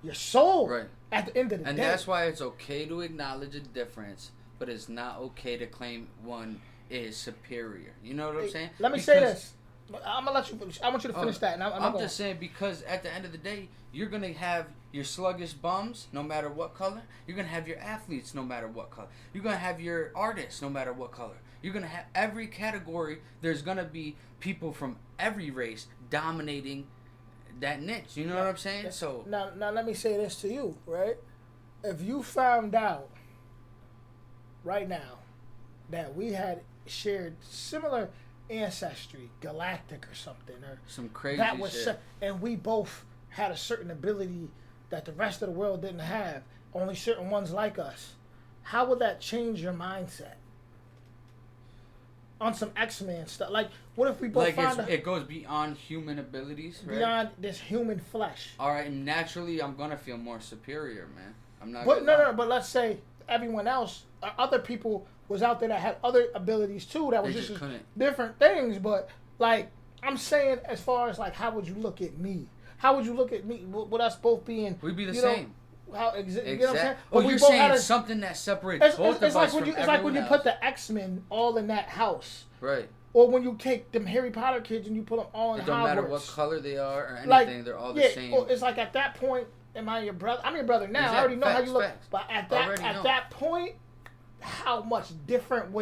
your soul. Right. At the end of the day. And that's why it's okay to acknowledge a difference, but it's not okay to claim one is superior. You know what I'm saying? Let me say this. I'm gonna let you. I want you to finish that. And I'm just saying, because at the end of the day, you're gonna have your sluggish bums, no matter what color. You're gonna have your athletes, no matter what color. You're gonna have your artists, no matter what color. You're gonna have every category. There's gonna be people from every race dominating that niche. You know what I'm saying? So now let me say this to you, right? If you found out right now that we had shared similar ancestry, galactic or something, or some crazy that was shit. and we both had a certain ability that the rest of the world didn't have, only certain ones like us, how would that change your mindset on some X-Men stuff? Like, what if we both find it goes beyond human abilities, right? beyond this human flesh? All right, and naturally, I'm gonna feel more superior, man. I'm not. But no. But let's say everyone else, other people was out there that had other abilities too. That was They just couldn't. different things. But like I'm saying, as far as like, how would you look at me? How would you look at me with us both being? We'd be the you same. Know, how you know what I'm saying? Well, we you're both saying had a, something that separates both of us like from when it's like when you everyone put else. the X-Men all in that house, Right. or when you take them Harry Potter kids and you put them all in Hogwarts. It don't matter what color they are or anything. Like, they're all the same. Well, it's like at that point, am I your brother? I'm your brother now. Exactly. I already know how Facts, you look. facts. But at Already know. that point, how much different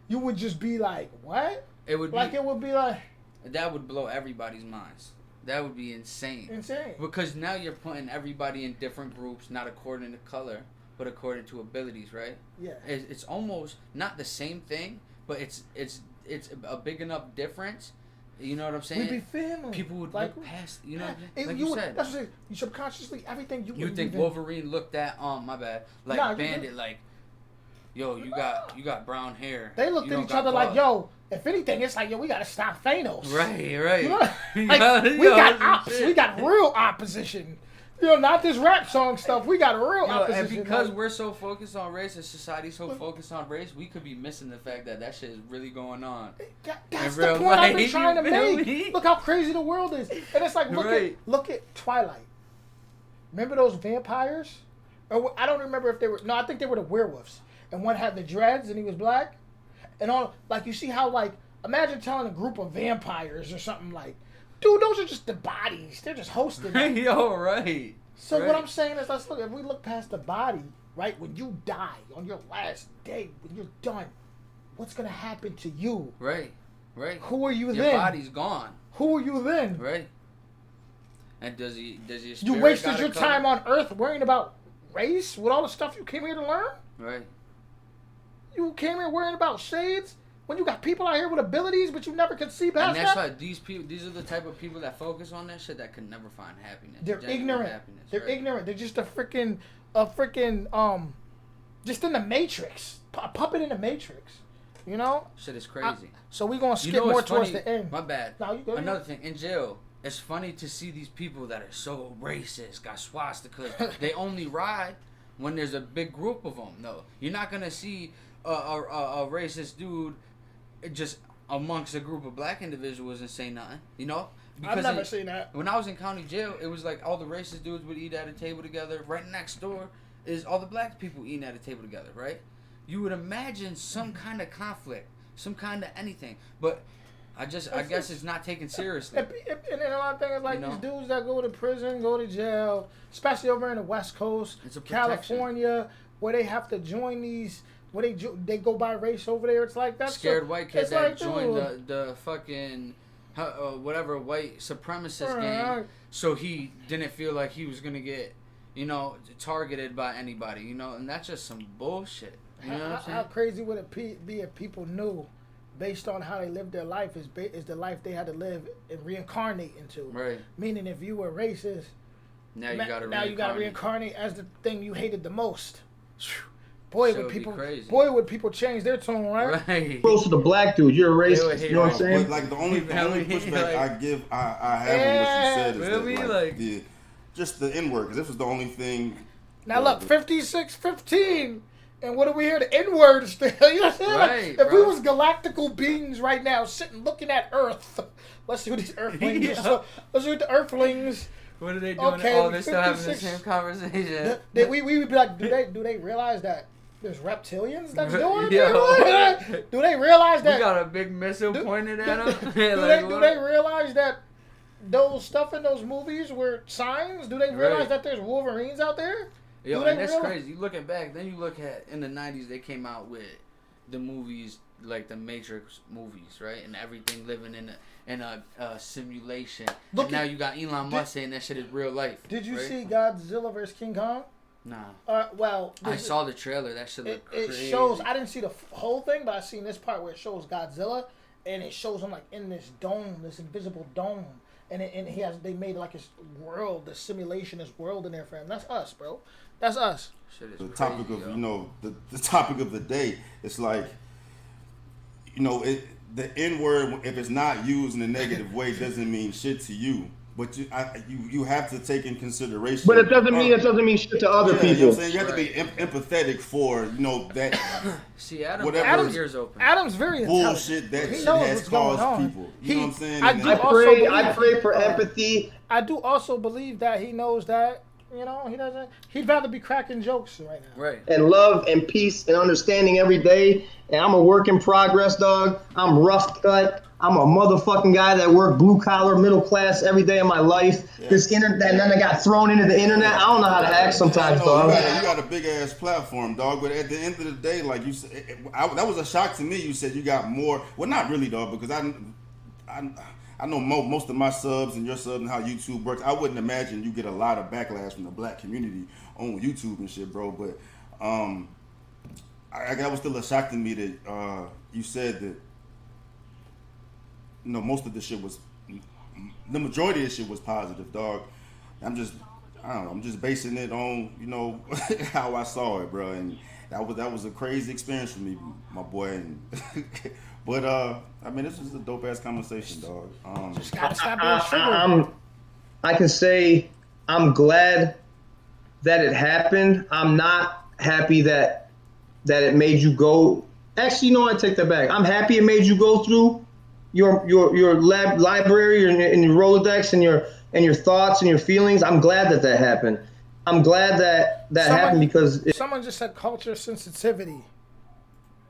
you would just be like, what? It would like be, it would be like that would blow everybody's minds. That would be insane. insane. Because now you're putting everybody in different groups, not according to color, but according to abilities, right? Yeah. It's almost not the same thing, but it's a big enough difference. You know what I'm saying? We'd be family. People would like, look past. You know, yeah, like you said. That's what I'm saying. You subconsciously everything you. You would think even, Wolverine looked at my bad, like Nah, you Bandit, like, yo, you got brown hair. They looked You at don't each got other like, buzz. yo. If anything, it's like, yo, we gotta stop Thanos. Right. You know? Like, Yeah, we yo, got some ops. shit. We got real opposition. You know, not this rap song stuff. We got real Yo, opposition. and because like, we're so focused on race and society's so focused on race, we could be missing the fact that shit is really going on. that's in the real point I've been life, trying to you feel make. me? Look how crazy the world is, and it's like Right. look at Twilight. Remember those vampires? Or I don't remember if they were. No, I think they were the werewolves, and one had the dreads and he was black, and all like you see how like imagine telling a group of vampires or something like, dude, those are just the bodies. They're just hosting. Yo, right. So right. what I'm saying is, let's look. If we look past the body, right? When you die on your last day, when you're done, what's gonna happen to you? Right. Who are you Your then? body's gone. Who are you then? Right. And does your You spirit wasted gotta your come? time on Earth worrying about race with all the stuff you came here to learn. Right. You came here worrying about shades when you got people out here with abilities, but you never could see past And that's that. why these are the type of people that focus on that shit that could never find happiness. They're genuine ignorant. happiness, They're right? ignorant. They're just a freaking just in the Matrix, a puppet in the Matrix. You know. Shit is crazy. So we gonna skip You know more what's towards funny? the end. My bad. No, you go. Another thing, in jail, it's funny to see these people that are so racist, got swastikas. They only ride when there's a big group of them. No, you're not gonna see a racist dude just amongst a group of black individuals and say nothing. You know? I've never seen that. When I was in county jail, it was like all the racist dudes would eat at a table together. Right next door is all the black people eating at a table together, right? You would imagine some kind of conflict, some kind of anything. But I guess it's not taken seriously. And a lot of things like You know? these dudes that go to prison, go to jail, especially over in the West Coast, It's a protection. California, where they have to join these, where they go by race over there. It's like that's Scared white kid it's that like, joined dude, the fucking whatever white supremacist Right. gang, so he didn't feel like he was gonna get targeted by anybody, and that's just some bullshit. You know what I'm saying? How crazy would it be if people knew, based on how they lived their life, is the life they had to live and reincarnate into? Right. Meaning, if you were racist, Now you gotta reincarnate as the thing you hated the most. Boy, So would people change their tone, right? Right. Close to the black dude, you're a racist. You know what I'm saying? But like the only pushback I have on what you said is that just the N word, because this was the only thing. Now look, 56-15, and what are we here? The N word still. You know what I'm saying? Right, like, if we was galactical beings right now, sitting looking at Earth, let's see what these Earthlings. Let's see what the Earthlings. What are they doing? Okay, they're still having the same conversation. We would be like, do they realize that there's reptilians that's doing it? Do they realize that? We got a big missile pointed at them. Do they realize that those stuff in those movies were signs? Do they realize that there's Wolverines out there? Yo, and that's crazy. You looking back, then you look at in the 90s, they came out with the movies like the Matrix movies, right? And everything living in a simulation. And now you got Elon Musk saying that shit is real life. Did you see Godzilla vs. King Kong? Nah. Well, I saw the trailer. That shit looked crazy. It shows. I didn't see the whole thing, but I seen this part where it shows Godzilla, and it shows him like in this dome, this invisible dome, and they made like his world, the simulation, this world in there for him. That's us, bro. That's us. The topic of the topic of the day. It's like, the N word, if it's not used in a negative way, doesn't mean shit to you. But you have to take in consideration. But it doesn't mean shit to other people. You know what I'm saying? You have to be empathetic for that. See, Adam's ears open. Adam's very bullshit that shit has caused people. You know what I'm saying? I pray for empathy. I do also believe that he knows that. He doesn't. He'd rather be cracking jokes right now. Right. And love and peace and understanding every day. And I'm a work in progress, dog. I'm rough cut. I'm a motherfucking guy that worked blue collar, middle class every day of my life. Yeah. This internet, and then I got thrown into the internet. I don't know how to act sometimes, dog. You got a big ass platform, dog. But at the end of the day, like you said, that was a shock to me. You said you got more. Well, not really, dog, because I know most of my subs and your subs and how YouTube works. I wouldn't imagine you get a lot of backlash from the black community on YouTube and shit, bro. But that was still a shock to me that you said that. Most of the shit was, the majority of the shit was positive, dog. I don't know, I'm just basing it on, how I saw it, bro. And that was a crazy experience for me, my boy. And but this was a dope ass conversation, dog. Just gotta stop being triggered. I can say I'm glad that it happened. I'm not happy that it made you go. Actually, I take that back. I'm happy it made you go through your library and your Rolodex and your thoughts and your feelings. I'm glad that happened. I'm glad that happened because someone just said culture sensitivity.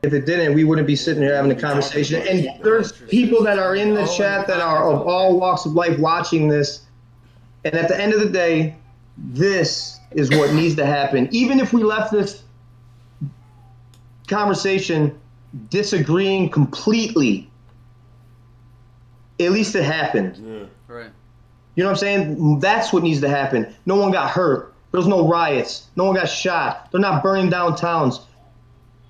If it didn't, we wouldn't be sitting here having a conversation. And there's people that are in the chat that are of all walks of life watching this. And at the end of the day, this is what needs to happen. Even if we left this conversation disagreeing completely, at least it happened. Yeah. Right. You know what I'm saying? That's what needs to happen. No one got hurt. There was no riots. No one got shot. They're not burning down towns.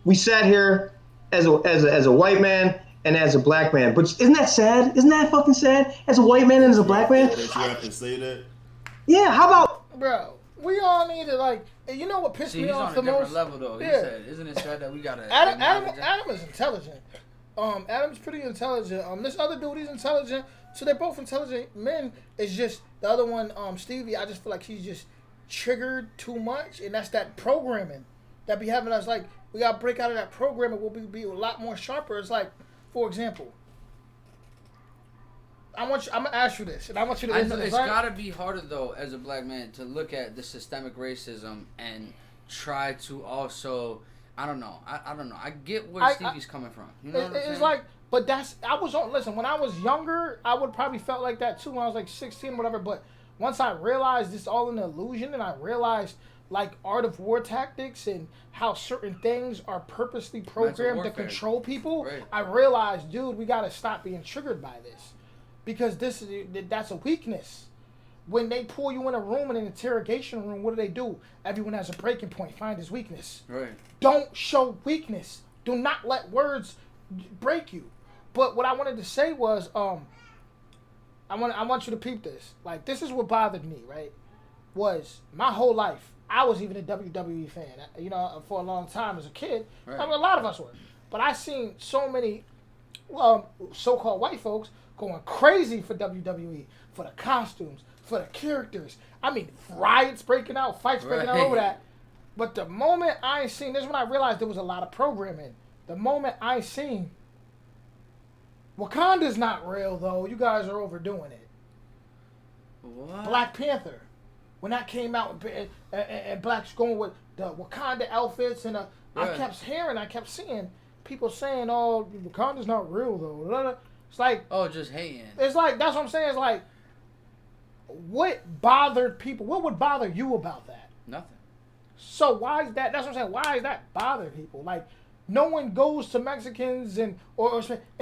We sat here as a white man and as a black man. But isn't that sad? Isn't that fucking sad? As a white man and as a black man? That you have to say that? Yeah, how about... Bro, we all need to, you know what pissed me off the most? He's on a different level, though. He said, isn't it sad that we got to... Adam is intelligent. Adam's pretty intelligent. This other dude, he's intelligent. So they're both intelligent men. It's just the other one, Stevie, I just feel like he's just triggered too much. And that's that programming that be having us we got to break out of that programming. We'll be a lot more sharper. It's like, for example, I'm going to ask you this. And I want you to answer this. It's got to be harder, though, as a black man, to look at the systemic racism and try to also... I don't know. I don't know. I get where Stevie's coming from. You know what I'm saying? But listen, when I was younger, I would probably felt like that too when I was 16, whatever. But once I realized it's all an illusion and I realized art of war tactics and how certain things are purposely programmed to control people, right. I realized, dude, we got to stop being triggered by this because that's a weakness. when they pull you in a room, in an interrogation room, what do? Everyone has a breaking point. Find his weakness. Right. Don't show weakness. Do not let words break you. But what I wanted to say was, I want you to peep this. Like, this is what bothered me, right? Was my whole life, I was even a WWE fan. You know, for a long time as a kid. Right. I mean, a lot of us were. But I seen so many, so-called white folks going crazy for WWE, for the costumes, for the characters. I mean, riots breaking out, fights breaking out over that. But the moment I seen, this is when I realized there was a lot of programming. The moment I seen, Wakanda's not real, though. You guys are overdoing it. What? Black Panther. When that came out, and Black's going with the Wakanda outfits, and I kept seeing people saying, oh, Wakanda's not real, though. It's like... Oh, just hating. It's like, that's what I'm saying. It's like, what bothered people? What would bother you about that? Nothing. So why is that? That's what I'm saying. Why is that bother people? Like, no one goes to Mexicans and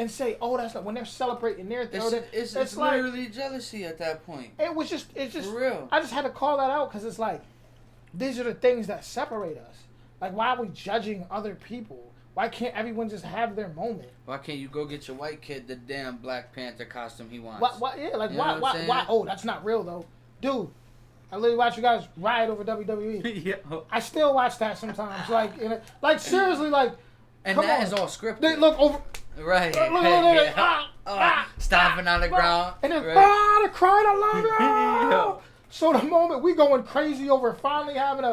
say, oh, that's not when they're celebrating their thing. It's like, literally jealousy at that point. It's just For real. I just had to call that out because it's like, these are the things that separate us. Like, why are we judging other people? Why can't everyone just have their moment? Why can't you go get your white kid the damn Black Panther costume he wants? Why? Yeah, like, You know why? Oh, that's not real though, dude. I literally watch you guys riot over WWE. Yeah. I still watch that sometimes. Like seriously, like. And that is all scripted. They look over. Right. Look, stomping on the ground. And then, right. they're crying, I love you. Yeah. So the moment we going crazy over finally having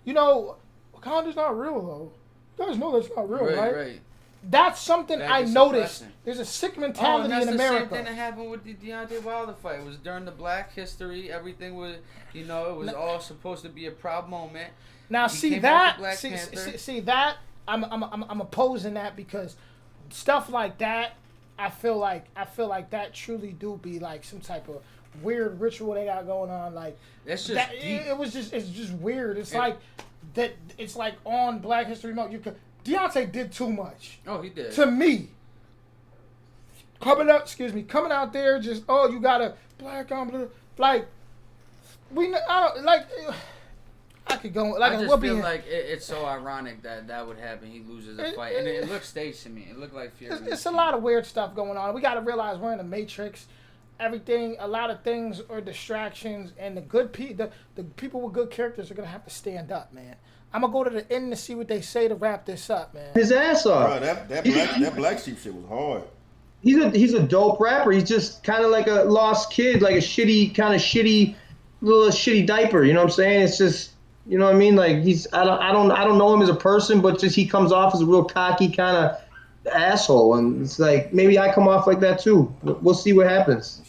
Wakanda's not real though. You guys know that's not real, right? That's something I noticed. There's a sick mentality in America. That's the same thing that happened with the Deontay Wilder fight. It was during the Black History. Everything was, it was all supposed to be a proud moment. Now see that, I'm opposing that because stuff like that, I feel like that truly do be like some type of weird ritual they got going on. Like that's just that, deep. It's just weird. It's like that. It's like on Black History Month. Deontay did too much. Oh, he did. To me. Coming out there, just you got a black on like I could go like I just feel like it's so ironic that would happen. He loses a fight, and it looked staged to me. It looked like Fury. It's a lot of weird stuff going on. We got to realize we're in a matrix. Everything, a lot of things are distractions, and the people with good characters are gonna have to stand up, man. I'm gonna go to the end to see what they say to wrap this up, man. His ass off. Bro, that black sheep shit was hard. He's a dope rapper. He's just kind of like a lost kid, like a shitty little shitty diaper. You know what I'm saying? It's just, you know what I mean? Like I don't know him as a person, but just he comes off as a real cocky kind of asshole, and it's like maybe I come off like that too. We'll see what happens.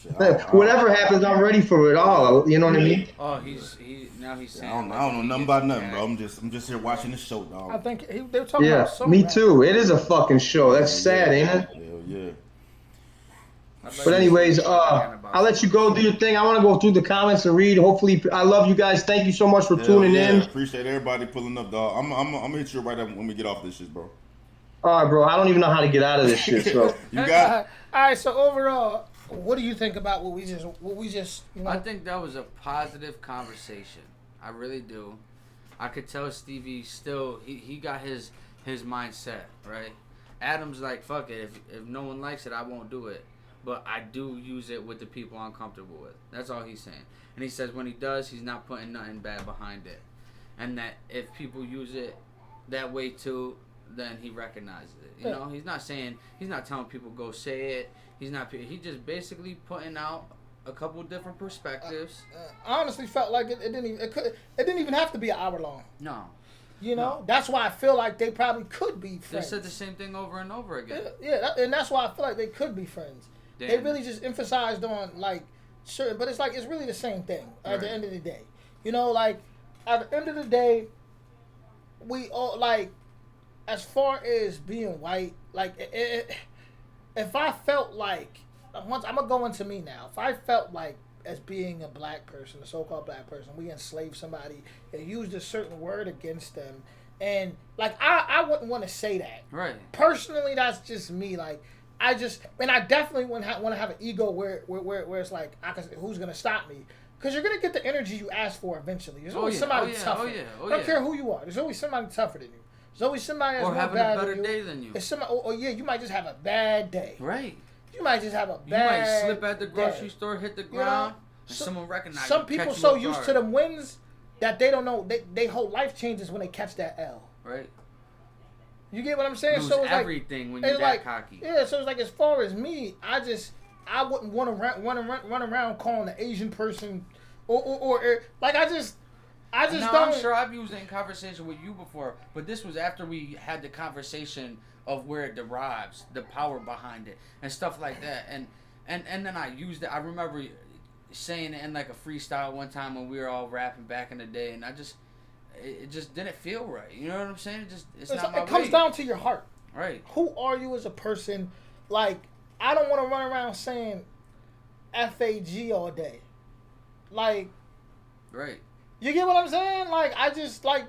Whatever happens, I'm ready for it all. You know what I mean? Oh, he's saying. I don't know nothing about nothing, bro. I'm just here watching the show, dog. I think they were talking about some me rap. too. It is a fucking show. That's sad, ain't it? Hell yeah. But anyways, I'll let you go do your thing. I want to go through the comments and read. Hopefully, I love you guys. Thank you so much for tuning in. Appreciate everybody pulling up, dog. I'm gonna hit you right up when we get off this shit, bro. All right, bro. I don't even know how to get out of this shit. So you got it. All right. So overall, what do you think about what we just? I think that was a positive conversation. I really do. I could tell Stevie still he got his mindset right. Adam's like, fuck it. If no one likes it, I won't do it. But I do use it with the people I'm comfortable with. That's all he's saying. And he says when he does, he's not putting nothing bad behind it. And that if people use it that way too, then he recognizes it. You know, he's not telling people go say it. He's just basically putting out a couple different perspectives. I honestly felt like it didn't even have to be an hour long. No. You know, that's why I feel like they probably could be friends. They said the same thing over and over again. And that's why I feel like they could be friends. Damn. They really just emphasized on like certain, but it's really the same thing at the end of the day. You know, like at the end of the day, we all like, as far as being white, like if I felt like once I'm gonna go into me now, if I felt like as being a black person, a so-called black person, we enslaved somebody and used a certain word against them, and like I wouldn't want to say that. Right. Personally, that's just me. Like I definitely want to have an ego where it's like who's gonna stop me? Because you're going to get the energy you ask for eventually. There's always yeah, somebody oh, yeah, tougher. oh, yeah, oh, I don't yeah. care who you are. There's always somebody tougher than you. There's always somebody that's or more having bad a better than you. day than you. It's somebody, or yeah, you might just have a bad day. Right. You might just have a You bad might slip at the grocery day. store, hit the You ground, know? and someone recognize you. Some people catch you so off used guard. to them wins that they don't know. They whole life changes when they catch that L. Right. You get what I'm saying? Lose So it's everything when like, you're it's that like, cocky. yeah. So it's like, as far as me, I wouldn't want to run around calling an Asian person, or like I just No, don't. I'm sure I've used it in conversation with you before, but this was after we had the conversation of where it derives, the power behind it, and stuff like that. And then I used it. I remember saying it in like a freestyle one time when we were all rapping back in the day, and it just didn't feel right. You know what I'm saying? It's not my It comes way. down to your heart. Right. Who are you as a person? Like, I don't want to run around saying FAG all day. Like, Right. you get what I'm saying? Like, I just, like,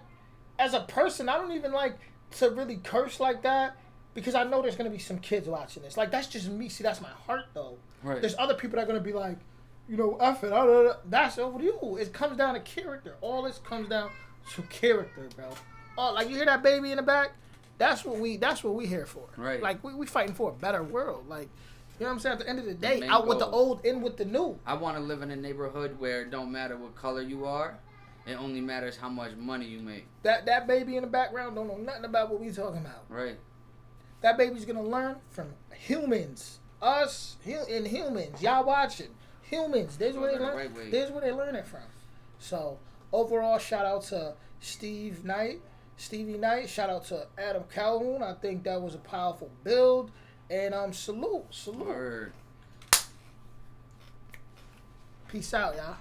as a person, I don't even like to really curse like that because I know there's going to be some kids watching this. Like, that's just me. See, that's my heart, though. Right. There's other people that are going to be like, you know, F it. That's over you. It comes down to character. All this comes down to character, bro. Oh, like, you hear that baby in the back? That's what we here for. Right. Like, we fighting for a better world. Like, you know what I'm saying? At the end of the day, main out with the goal. old, in with the new. I want to live in a neighborhood where it don't matter what color you are. It only matters how much money you make. That baby in the background don't know nothing about what we talking about. Right. That baby's gonna learn from humans, us, and humans. Y'all watching humans. There's where they Go the learn. right way. There's where they learn it from. So overall, shout out to Stevie Knight. Shout out to Adam Calhoun. I think that was a powerful build. And salute. Word. Peace out, y'all.